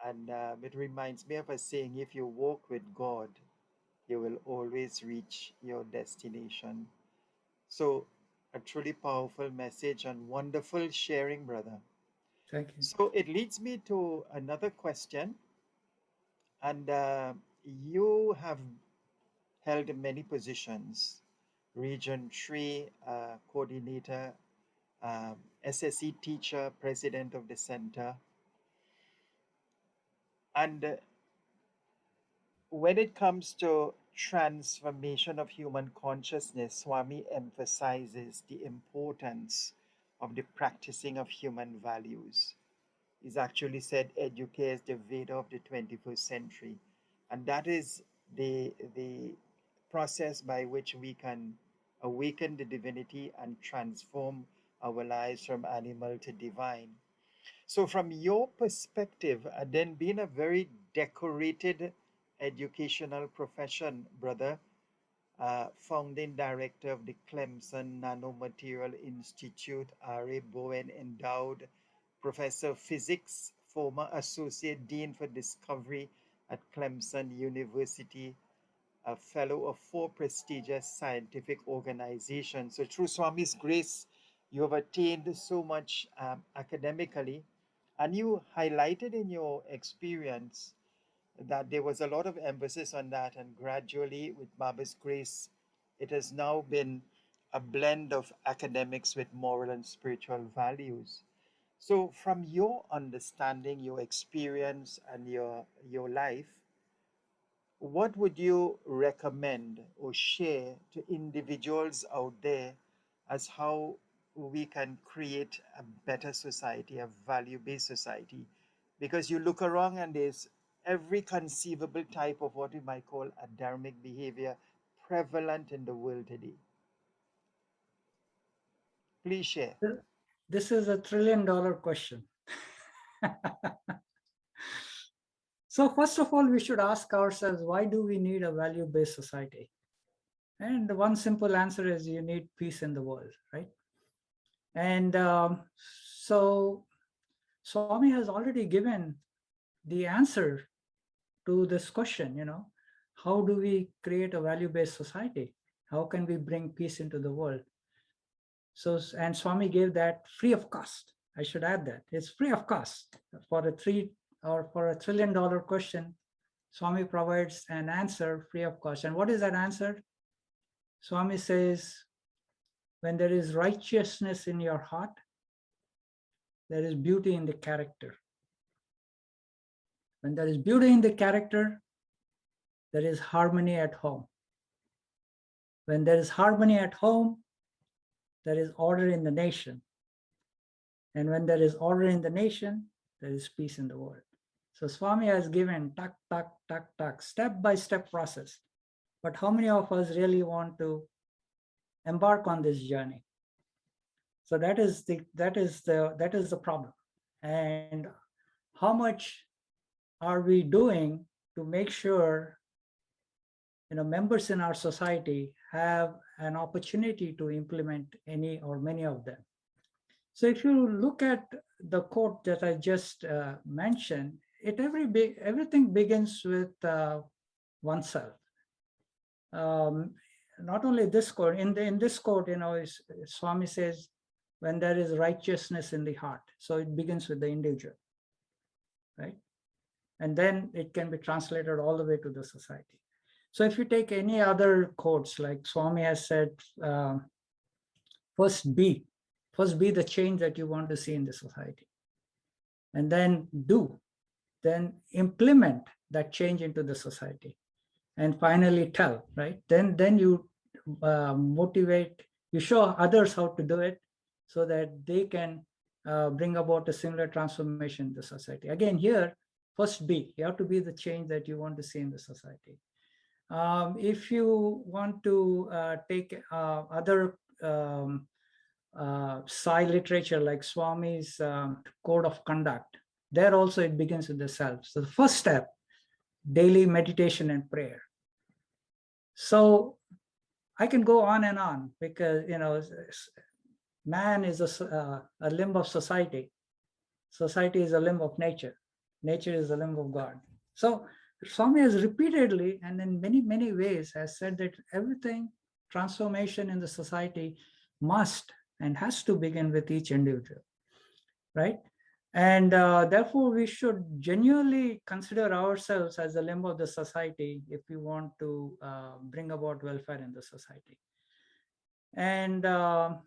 And it reminds me of a saying, if you walk with God, you will always reach your destination. So, a truly powerful message and wonderful sharing, brother. Thank you. So, it leads me to another question. And you have held many positions: Region 3 coordinator, SSE teacher, president of the center. And when it comes to transformation of human consciousness, Swami emphasizes the importance of the practicing of human values. He's actually said educate is the Veda of the 21st century. And that is the process by which we can awaken the divinity and transform our lives from animal to divine. So, from your perspective, then being a very decorated educational profession, brother, founding director of the Clemson Nanomaterial Institute, R.A. Bowen Endowed Professor of Physics, former Associate Dean for Discovery at Clemson University, a fellow of 4 prestigious scientific organizations. So, through Swami's grace, you have attained so much academically, and you highlighted in your experience that there was a lot of emphasis on that, and gradually, with Baba's grace, it has now been a blend of academics with moral and spiritual values. So, from your understanding, your experience, and your life, what would you recommend or share to individuals out there as how we can create a better society, a value-based society? Because you look around and there's every conceivable type of what we might call a dharmic behavior prevalent in the world today. Please share. This is a $1 trillion question. So first of all, we should ask ourselves, why do we need a value-based society? And one simple answer is you need peace in the world, right? And so Swami has already given the answer to this question, how do we create a value-based society? How can we bring peace into the world? So, and Swami gave that free of cost. I should add that it's free of cost for a $1 trillion question. Swami provides an answer free of cost. And what is that answer? Swami says, when there is righteousness in your heart, there is beauty in the character. When there is beauty in the character, there is harmony at home. When there is harmony at home, there is order in the nation. And when there is order in the nation, there is peace in the world. So Swami has given tuck, tuck, tuck, tuck, step-by-step process. But how many of us really want to embark on this journey? So that is the problem. And how much are we doing to make sure members in our society have an opportunity to implement any or many of them? So if you look at the quote that I just mentioned, everything begins with oneself. Not only this quote, in this quote, Swami says, when there is righteousness in the heart. So it begins with the individual, right? And then it can be translated all the way to the society. So if you take any other quotes, like Swami has said, first be the change that you want to see in the society. And then then implement that change into the society. And finally tell, right? Then you motivate, you show others how to do it so that they can bring about a similar transformation in the society. Again, here, first be, you have to be the change that you want to see in the society. If you want to take other Sai literature like Swami's code of conduct, there also it begins with the self. So the first step, daily meditation and prayer. So I can go on and on because, man is a limb of society. Society is a limb of nature. Nature is a limb of God. So Swami has repeatedly and in many, many ways has said that everything, transformation in the society must and has to begin with each individual, right? And therefore, we should genuinely consider ourselves as a limb of the society if we want to bring about welfare in the society. And how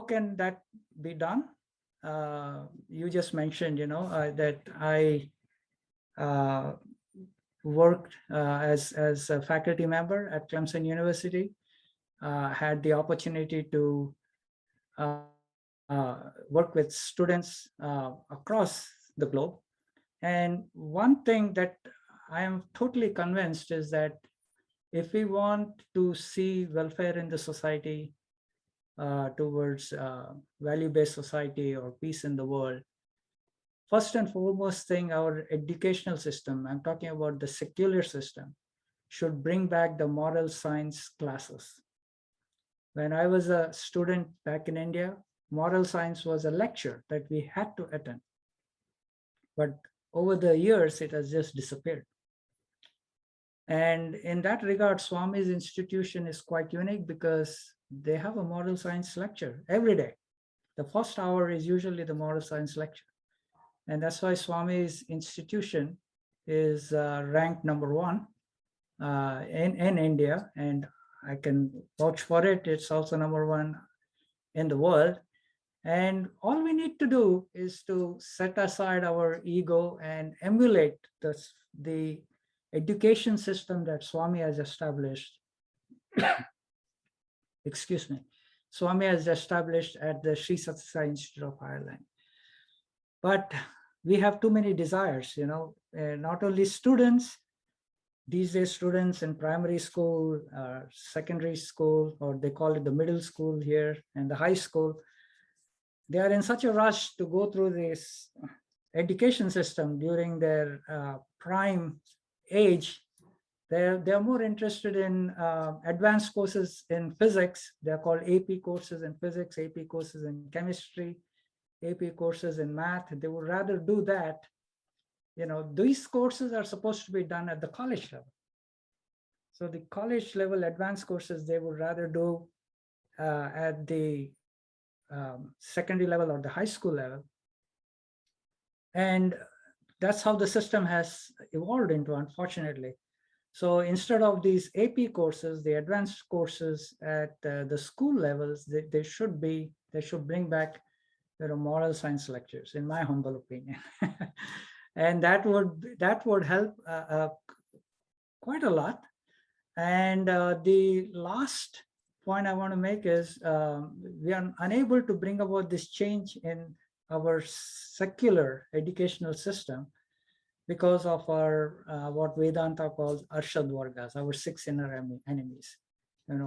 can that be done? You just mentioned, that I worked as a faculty member at Clemson University, had the opportunity to work with students across the globe. And one thing that I am totally convinced is that if we want to see welfare in the society towards value-based society or peace in the world, first and foremost thing, our educational system, I'm talking about the secular system, should bring back the moral science classes. When I was a student back in India, moral science was a lecture that we had to attend. But over the years, it has just disappeared. And in that regard, Swami's institution is quite unique because they have a moral science lecture every day. The first hour is usually the moral science lecture. And that's why Swami's institution is ranked #1 in India. And I can vouch for it. It's also #1 in the world. And all we need to do is to set aside our ego and emulate the education system that Swami has established. Excuse me. Swami has established at the Sri Sathya Sai Institute of Ireland. But we have too many desires, not only students, these days students in primary school, secondary school, or they call it the middle school here, and the high school, they are in such a rush to go through this education system during their prime age. They're more interested in advanced courses in physics. They're called AP courses in physics, AP courses in chemistry, AP courses in math. They would rather do that. These courses are supposed to be done at the college level. So the college level advanced courses, they would rather do at the secondary level or the high school level. And that's how the system has evolved into, unfortunately. So instead of these AP courses, the advanced courses at the school levels, they should bring back moral science lectures, in my humble opinion. And that would help quite a lot. And the last point I want to make is we are unable to bring about this change in our secular educational system because of our what Vedanta calls Arshad Vargas, our 6 inner enemies.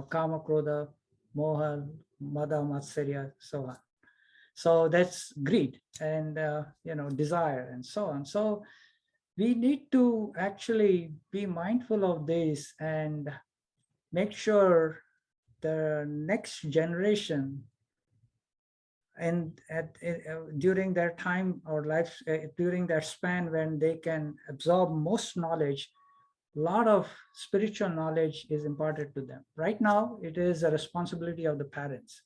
Kama, Krodha, Moha, Mada, Matsarya, so on. So that's greed and desire and so on. So we need to actually be mindful of this and make sure the next generation and during their time or life, during their span when they can absorb most knowledge, a lot of spiritual knowledge is imparted to them. Right now, it is a responsibility of the parents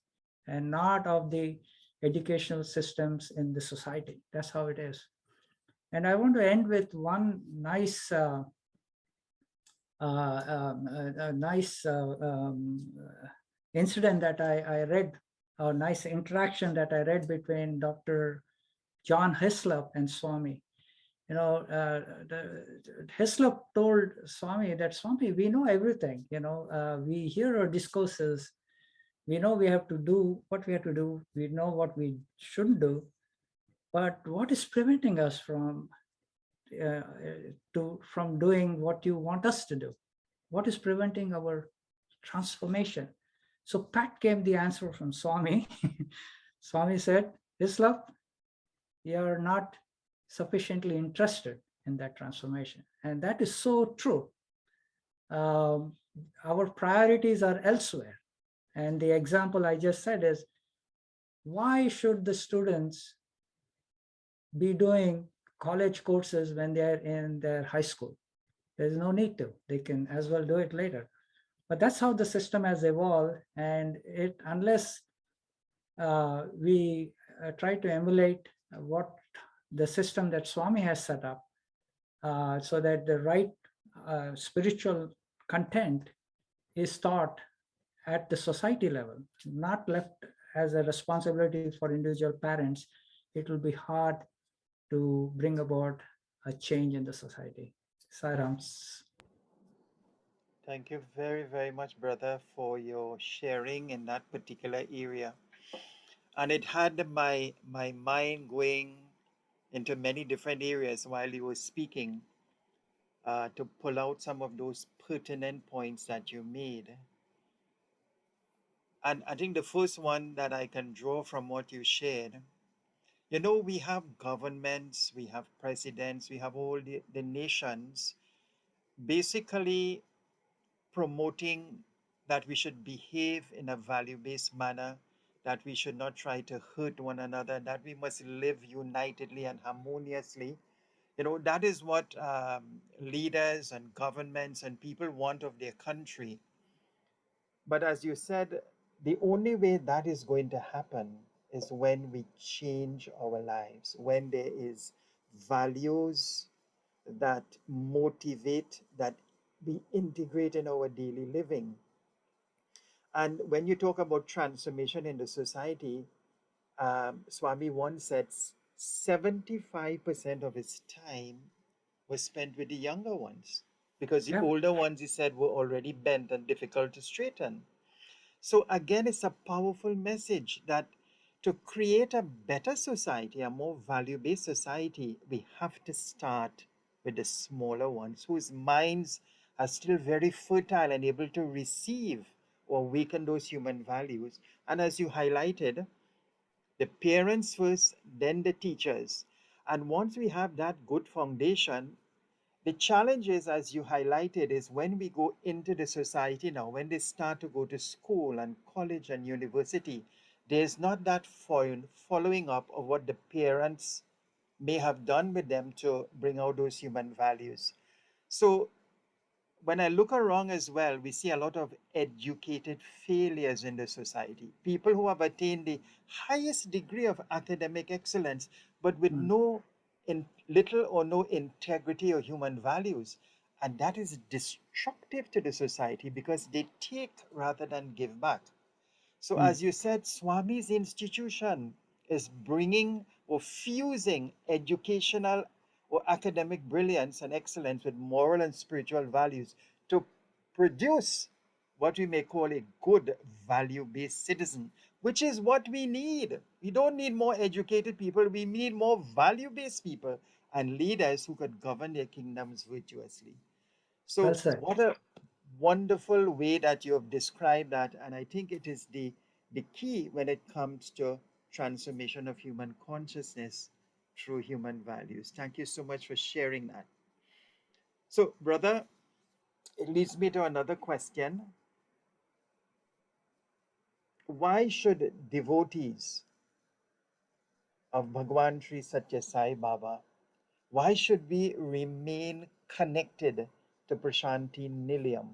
and not of the educational systems in the society. That's how it is. And I want to end with one nice incident that I read, a nice interaction that I read between Dr. John Hislop and Swami. Hislop told Swami that, Swami, we know everything. We hear our discourses. We know we have to do what we have to do. We know what we shouldn't do. But what is preventing us from doing what you want us to do? What is preventing our transformation? So Pat came the answer from Swami. Swami said, Hislop, you are not sufficiently interested in that transformation. And that is so true. Our priorities are elsewhere. And the example I just said is, why should the students be doing college courses when they're in their high school? There's no need to. They can as well do it later. But that's how the system has evolved. And unless we try to emulate what the system that Swami has set up, so that the right spiritual content is taught at the society level, not left as a responsibility for individual parents, it will be hard to bring about a change in the society. Sairams. Thank you very, very much, brother, for your sharing in that particular area. And it had my mind going into many different areas while you were speaking, to pull out some of those pertinent points that you made. And I think the first one that I can draw from what you shared, we have governments, we have presidents, we have all the nations basically promoting that we should behave in a value-based manner, that we should not try to hurt one another, that we must live unitedly and harmoniously. That is what leaders and governments and people want of their country. But as you said, the only way that is going to happen is when we change our lives, when there is values that motivate, that we integrate in our daily living. And when you talk about transformation in the society, Swami once said 75% of his time was spent with the younger ones because the Yeah, older ones, he said, were already bent and difficult to straighten. So, again, it's a powerful message that to create a better society, a more value based society, we have to start with the smaller ones whose minds are still very fertile and able to receive or awaken those human values. And as you highlighted, the parents first, then the teachers. And once we have that good foundation, the challenge is, as you highlighted, is when we go into the society now, when they start to go to school and college and university, there's not that following up of what the parents may have done with them to bring out those human values. So when I look around as well, we see a lot of educated failures in the society. People who have attained the highest degree of academic excellence, but with mm, little or no integrity or human values. And that is destructive to the society because they take rather than give back. So, mm. as you said, Swami's institution is bringing or fusing educational or academic brilliance and excellence with moral and spiritual values to produce what we may call a good value based citizen, which is what we need. We don't need more educated people, we need more value based people and leaders who could govern their kingdoms virtuously. Well So, said. what a wonderful way that you have described that. And I think it is the key when it comes to transformation of human consciousness through human values. Thank you so much for sharing that. So, brother, it leads me to another question. Why should devotees of Bhagwan Sri Satya Sai Baba, why should we remain connected to Prashanthi Nilayam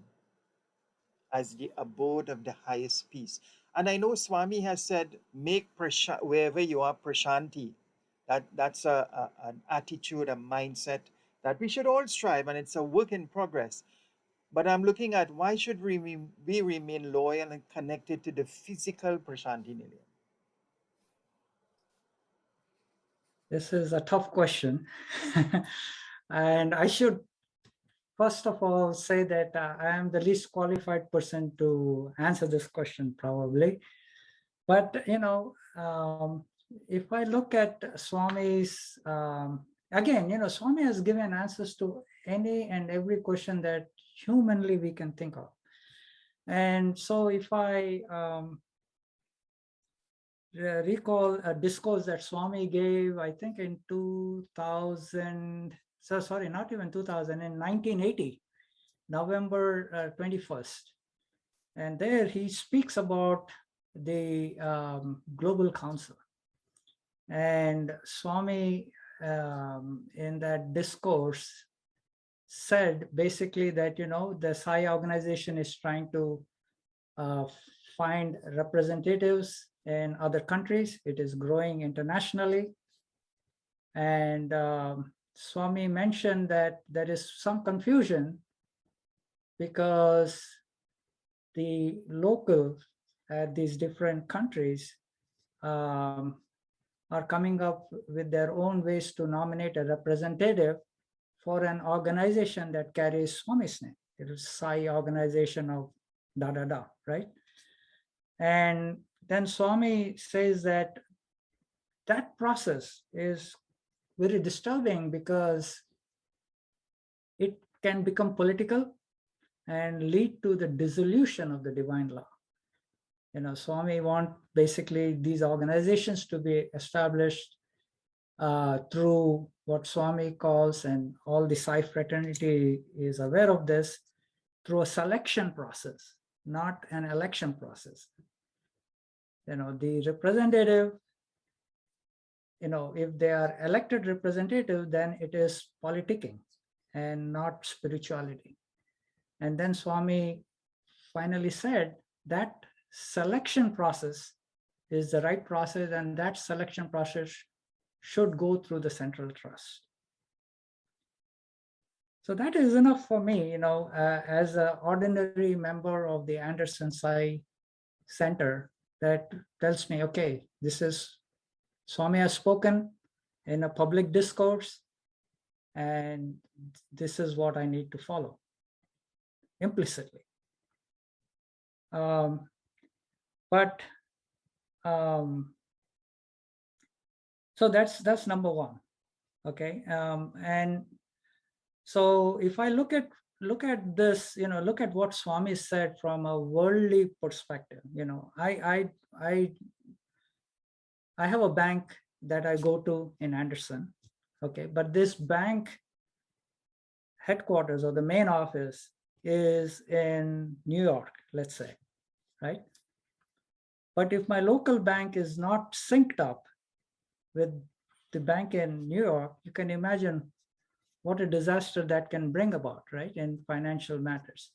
as the abode of the highest peace? And I know Swami has said, make wherever you are Prashanti. That's an attitude, a mindset that we should all strive, and it's a work in progress. But I'm looking at why should we remain loyal and connected to the physical Prashanti Nilayam? This is a tough question. And I should first of all say that I am the least qualified person to answer this question, probably. But, if I look at Swami's, again, Swami has given answers to any and every question that humanly we can think of. And so if I recall a discourse that Swami gave, I think in 2000, so sorry, not even 2000, in 1980, November 21st. And there he speaks about the Global Council. And Swami, in that discourse, said basically that, the Sai organization is trying to find representatives in other countries. It is growing internationally. And Swami mentioned that there is some confusion because the locals at these different countries are coming up with their own ways to nominate a representative for an organization that carries Swami's name. It is Sai organization of da da da, right? And then Swami says that that process is very disturbing because it can become political and lead to the dissolution of the divine law. Swami want basically these organizations to be established through what Swami calls, and all the Sai fraternity is aware of this, through a selection process, not an election process. The representative, if they are elected representative, then it is politicking and not spirituality. And then Swami finally said that selection process is the right process, and that selection process should go through the central trust. So that is enough for me, as an ordinary member of the Anderson Sai Center, that tells me, okay, this is Swami has spoken in a public discourse, and this is what I need to follow implicitly. But so that's number one. Okay. And so if I look at this, look at what Swami said from a worldly perspective. I have a bank that I go to in Anderson. Okay, but this bank headquarters or the main office is in New York, let's say, right? But if my local bank is not synced up with the bank in New York, you can imagine what a disaster that can bring about, right, in financial matters.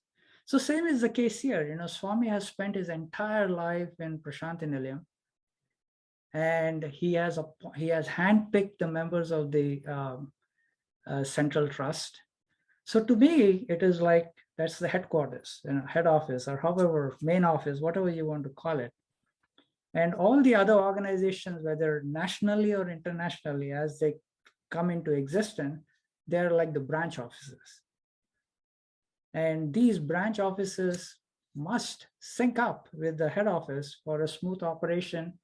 So same is the case here. Swami has spent his entire life in Prashanthi Nilayam, and he has handpicked the members of the Central Trust. So to me, it is like that's the headquarters, head office, or however, main office, whatever you want to call it. And all the other organizations, whether nationally or internationally, as they come into existence, they're like the branch offices. And these branch offices must sync up with the head office for a smooth operation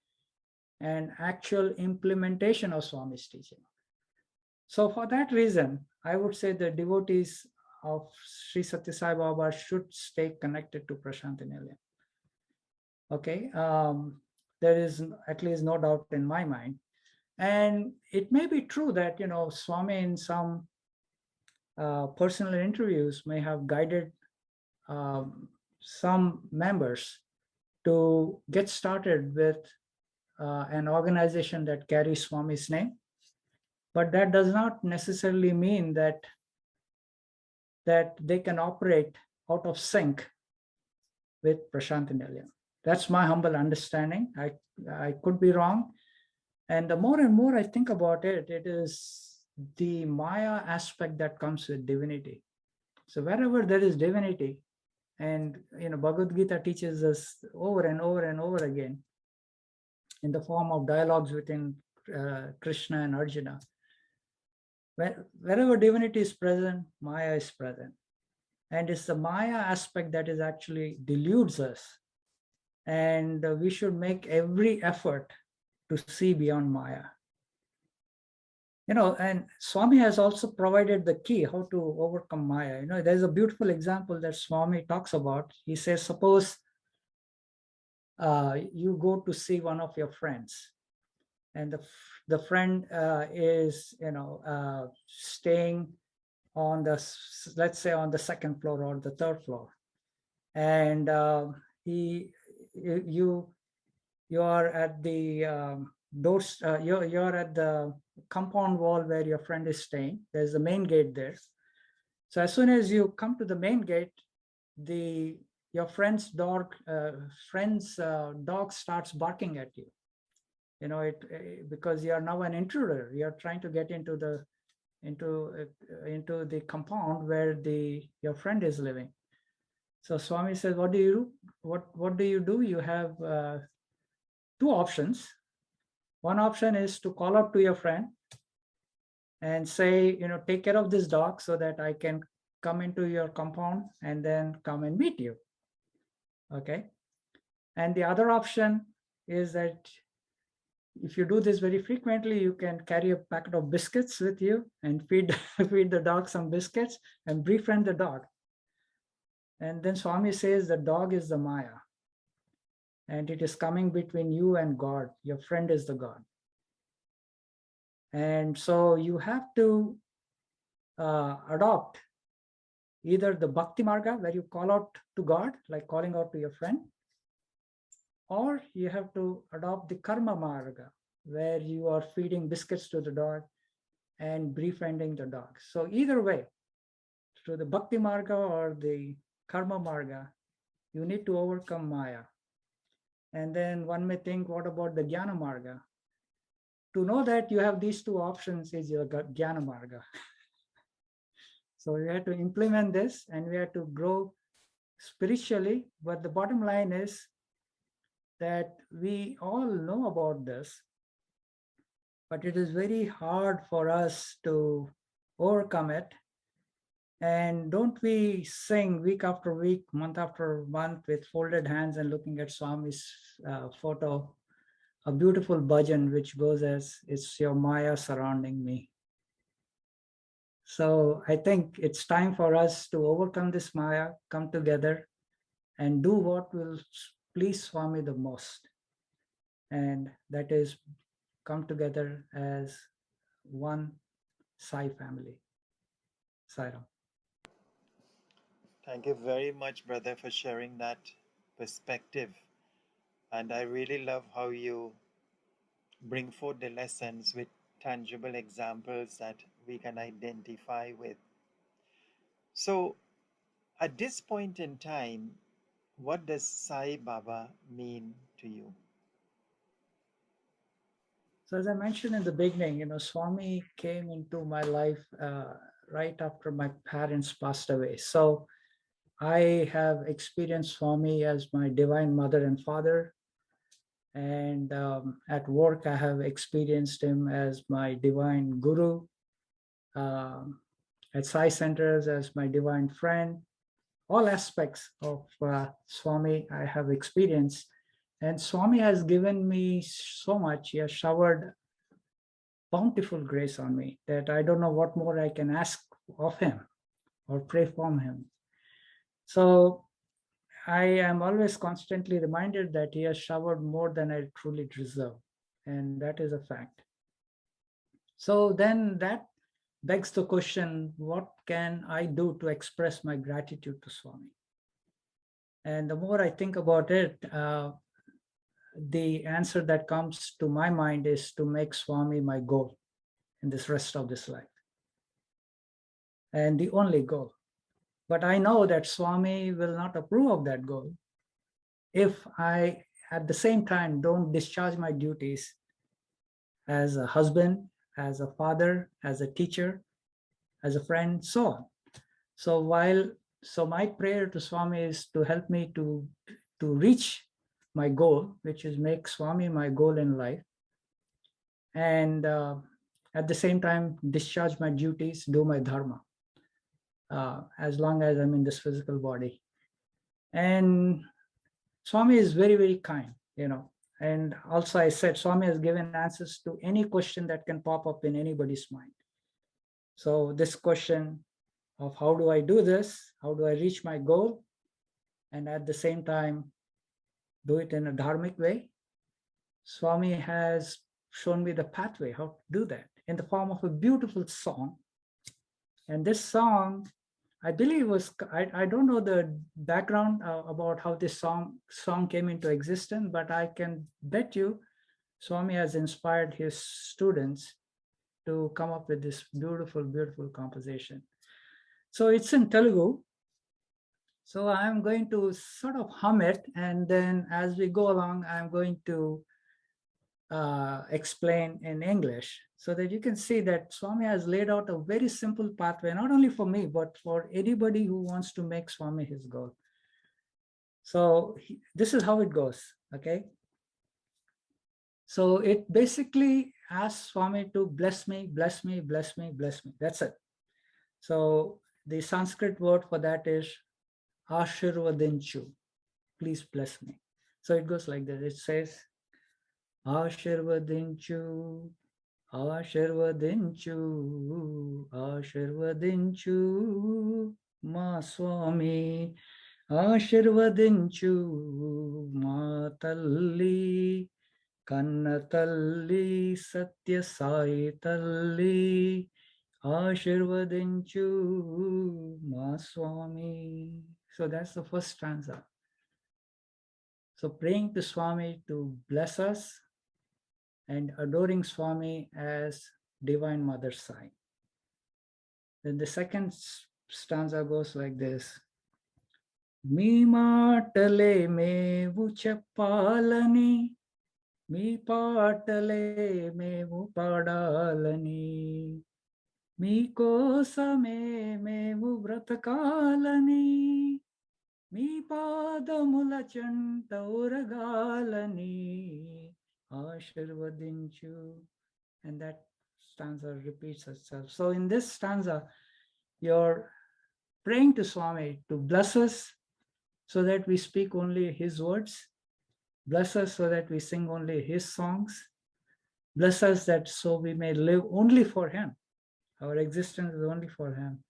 and actual implementation of Swami's teaching. So for that reason, I would say the devotees of Sri Satya Sai Baba should stay connected to Prashanthi Nilayam. Okay, there is at least no doubt in my mind. And it may be true that, Swami in some personal interviews may have guided some members to get started with an organization that carries Swami's name. But that does not necessarily mean that they can operate out of sync with Prashanthi Nilayam. That's my humble understanding. I could be wrong. And the more and more I think about it, it is the Maya aspect that comes with divinity. So wherever there is divinity, and Bhagavad Gita teaches us over and over and over again in the form of dialogues within Krishna and Arjuna. Wherever divinity is present, Maya is present. And it's the Maya aspect that is actually deludes us. And we should make every effort to see beyond Maya. And Swami has also provided the key how to overcome Maya. There's a beautiful example that Swami talks about. He says, suppose you go to see one of your friends, and the friend is staying on let's say on the second floor or the third floor, and you are at the doors, you're at the compound wall where your friend is staying. There's the main gate there. So as soon as you come to the main gate, your friend's dog starts barking at you. Because you are now an intruder. You are trying to get into the compound where your friend is living. So Swami says, what do you do? What do you do? You have two options. One option is to call out to your friend and say, take care of this dog so that I can come into your compound and then come and meet you. Okay. And the other option is that if you do this very frequently, you can carry a packet of biscuits with you and feed the dog some biscuits and befriend the dog. And then Swami says the dog is the Maya, and it is coming between you and God. Your friend is the God. And so you have to adopt either the Bhakti Marga, where you call out to God, like calling out to your friend, or you have to adopt the Karma Marga, where you are feeding biscuits to the dog and befriending the dog. So either way, through the Bhakti Marga or the Karma Marga, you need to overcome Maya. And then one may think, what about the Jnana Marga? To know that you have these two options is your Jnana Marga. So we have to implement this, and we have to grow spiritually. But the bottom line is that we all know about this, but it is very hard for us to overcome it. And don't we sing week after week, month after month with folded hands and looking at Swami's photo, a beautiful bhajan which goes as, "It's your Maya surrounding me." So I think it's time for us to overcome this Maya, come together and do what will please Swami the most. And that is come together as one Sai family. Sairam. Thank you very much, brother, for sharing that perspective. And I really love how you bring forth the lessons with tangible examples that we can identify with. So, at this point in time, what does Sai Baba mean to you? So as I mentioned in the beginning, Swami came into my life right after my parents passed away. So I have experienced Swami as my divine mother and father. And at work, I have experienced him as my divine guru. Um, at Sai Centers as my divine friend. All aspects of Swami I have experienced. And Swami has given me so much. He has showered bountiful grace on me that I don't know what more I can ask of him or pray from him. So I am always constantly reminded that he has showered more than I truly deserve. And that is a fact. So then that begs the question, what can I do to express my gratitude to Swami? And the more I think about it, the answer that comes to my mind is to make Swami my goal in this rest of this life. And the only goal. But I know that Swami will not approve of that goal if I, at the same time, don't discharge my duties as a husband, as a father, as a teacher, as a friend, so on. So my prayer to Swami is to help me to reach my goal, which is make Swami my goal in life, and at the same time discharge my duties, do my dharma, as long as I'm in this physical body. And Swami is very, very kind, And also I said, Swami has given answers to any question that can pop up in anybody's mind. So this question of how do I do this? How do I reach my goal? And at the same time, do it in a dharmic way. Swami has shown me the pathway, how to do that in the form of a beautiful song. And this song, I believe I don't know the background about how this song came into existence, but I can bet you Swami has inspired his students to come up with this beautiful, beautiful composition. So it's in Telugu. So I'm going to sort of hum it, and then as we go along, I'm going to explain in English so that you can see that Swami has laid out a very simple pathway, not only for me, but for anybody who wants to make Swami his goal. So this is how it goes, okay? So it basically asks Swami to bless me, bless me, bless me, bless me. That's it. So the Sanskrit word for that is Ashirvadinchu. Please bless me. So it goes like this. It says, Ashirvadinchu, Ashirvadinchu, Ashirvadinchu, Ma Swami, Ashirvadinchu, Ma Talli, Kanna Talli, Satya Sai Talli, Ashirvadinchu, Ma Swami. So that's the first stanza. So praying to Swami to bless us and adoring Swami as Divine Mother Sai. Then the second stanza goes like this. Mi matale mevu cheppalani, mi patale mevu padalani, mi kosame mevu vratakalani, మీ పాదముల చెంత ఉరగాలని ఆశీర్వదించు. and that stanza repeats itself. So in this stanza, you're praying to Swami to bless us so that we speak only his words, bless us so that we sing only his songs, bless us that so we may live only for him. Our existence is only for him.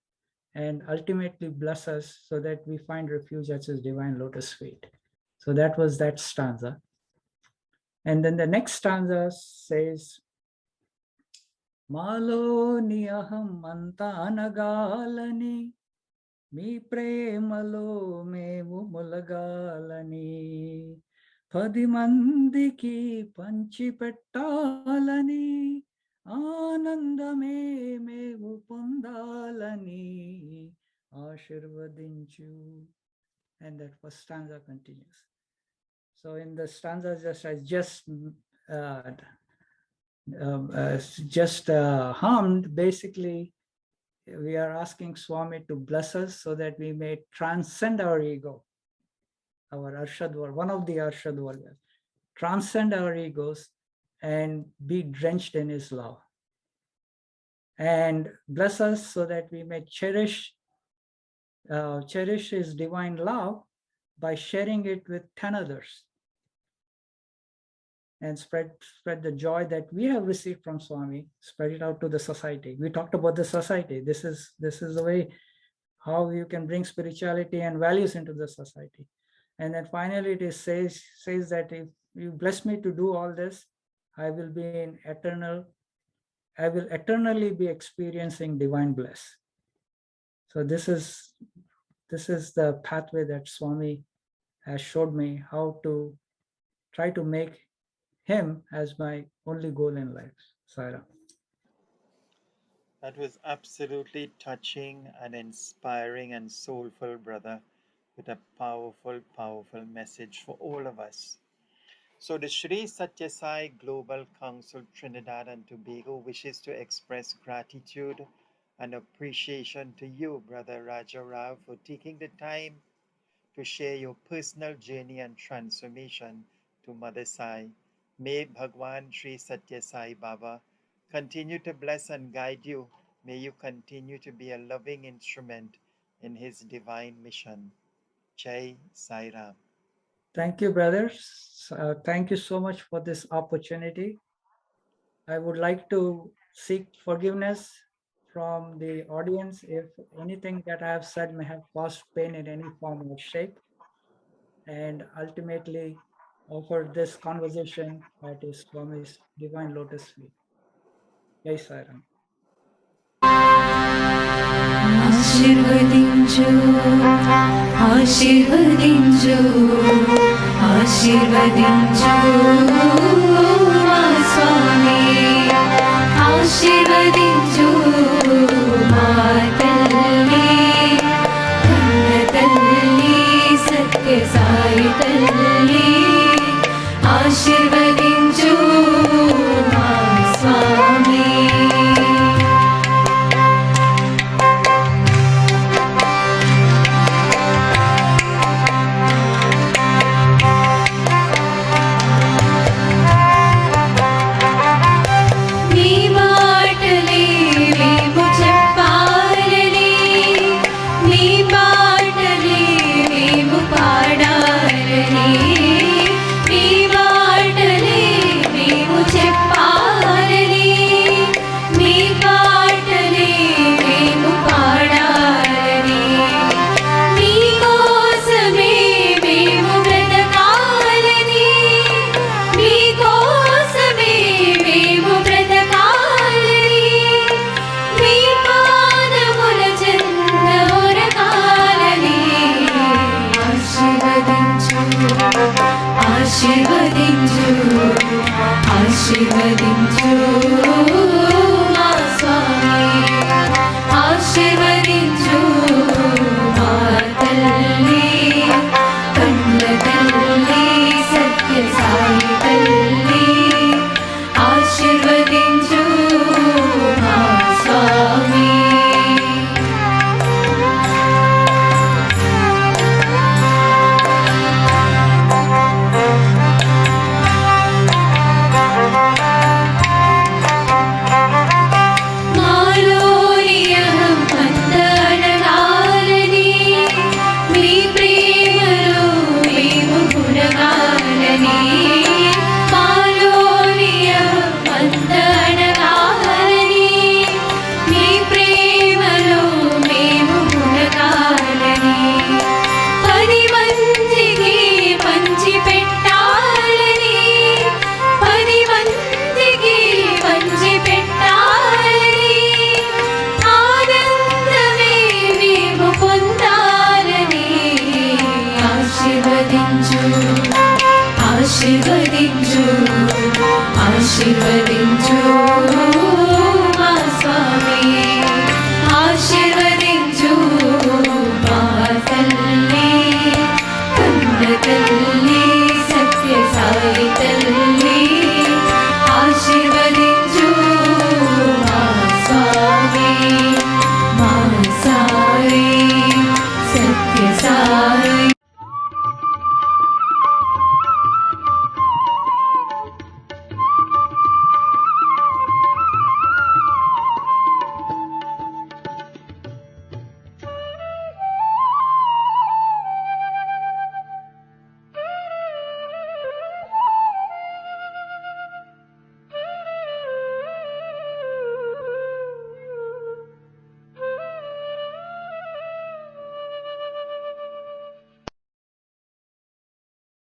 And ultimately bless us so that we find refuge at his divine lotus feet. So that was that stanza. And then the next stanza says, Malo niyaham antanagalani, mi premalo mevu mulagalani, పది మందికి పంచిపెట్టాలని ఆనందమే మేవు పొందాలని ఆశీర్వదించు. And that first stanza continues. So in the stanza just hummed, basically we are asking Swami to bless us so that we may transcend our ego, our Arshad world, one of the Arshad warriors, transcend our egos and be drenched in his love. And bless us so that we may cherish his divine love by sharing it with 10 others and spread the joy that we have received from Swami, spread it out to the society. We talked about the society. This is the way how you can bring spirituality and values into the society. And then finally it says that if you bless me to do all this, I will eternally be experiencing divine bliss. So this is the pathway that Swami has showed me, how to try to make him as my only goal in life. Saira. That was absolutely touching and inspiring and soulful, brother, with a powerful, powerful message for all of us. So the Sri Satya Sai Global Council Trinidad and Tobago wishes to express gratitude and appreciation to you, Brother Raja Rao, for taking the time to share your personal journey and transformation to Mother Sai. May Bhagwan Sri Satya Sai Baba continue to bless and guide you. May you continue to be a loving instrument in his divine mission. Jai Sai Ram. Thank you, brothers. Thank you so much for this opportunity. I would like to seek forgiveness from the audience if anything that I have said may have caused pain in any form or shape, and ultimately offer this conversation at his Swami's divine lotus feet. Jai Sai Ram. ఆశీర్వదించు ఆశీర్వదించు ఆశీర్వదించు మా స్వామి ఆశీర్వదించు మా తల్లి కన్న తల్లి సత్య సాయి తల్లి ఆశీర్వదించు మా స్వామి ఆశీర్వదించు ఆశీర్వదించు మా స్వామి ఆశీర్వదించు మా తల్లి కన్న తల్లి సత్య సాయి తల్లి ఆశీర్వదించు మా స్వామి ఆశీర్వదించు ఆశీర్వదించు ఆశీర్వదించు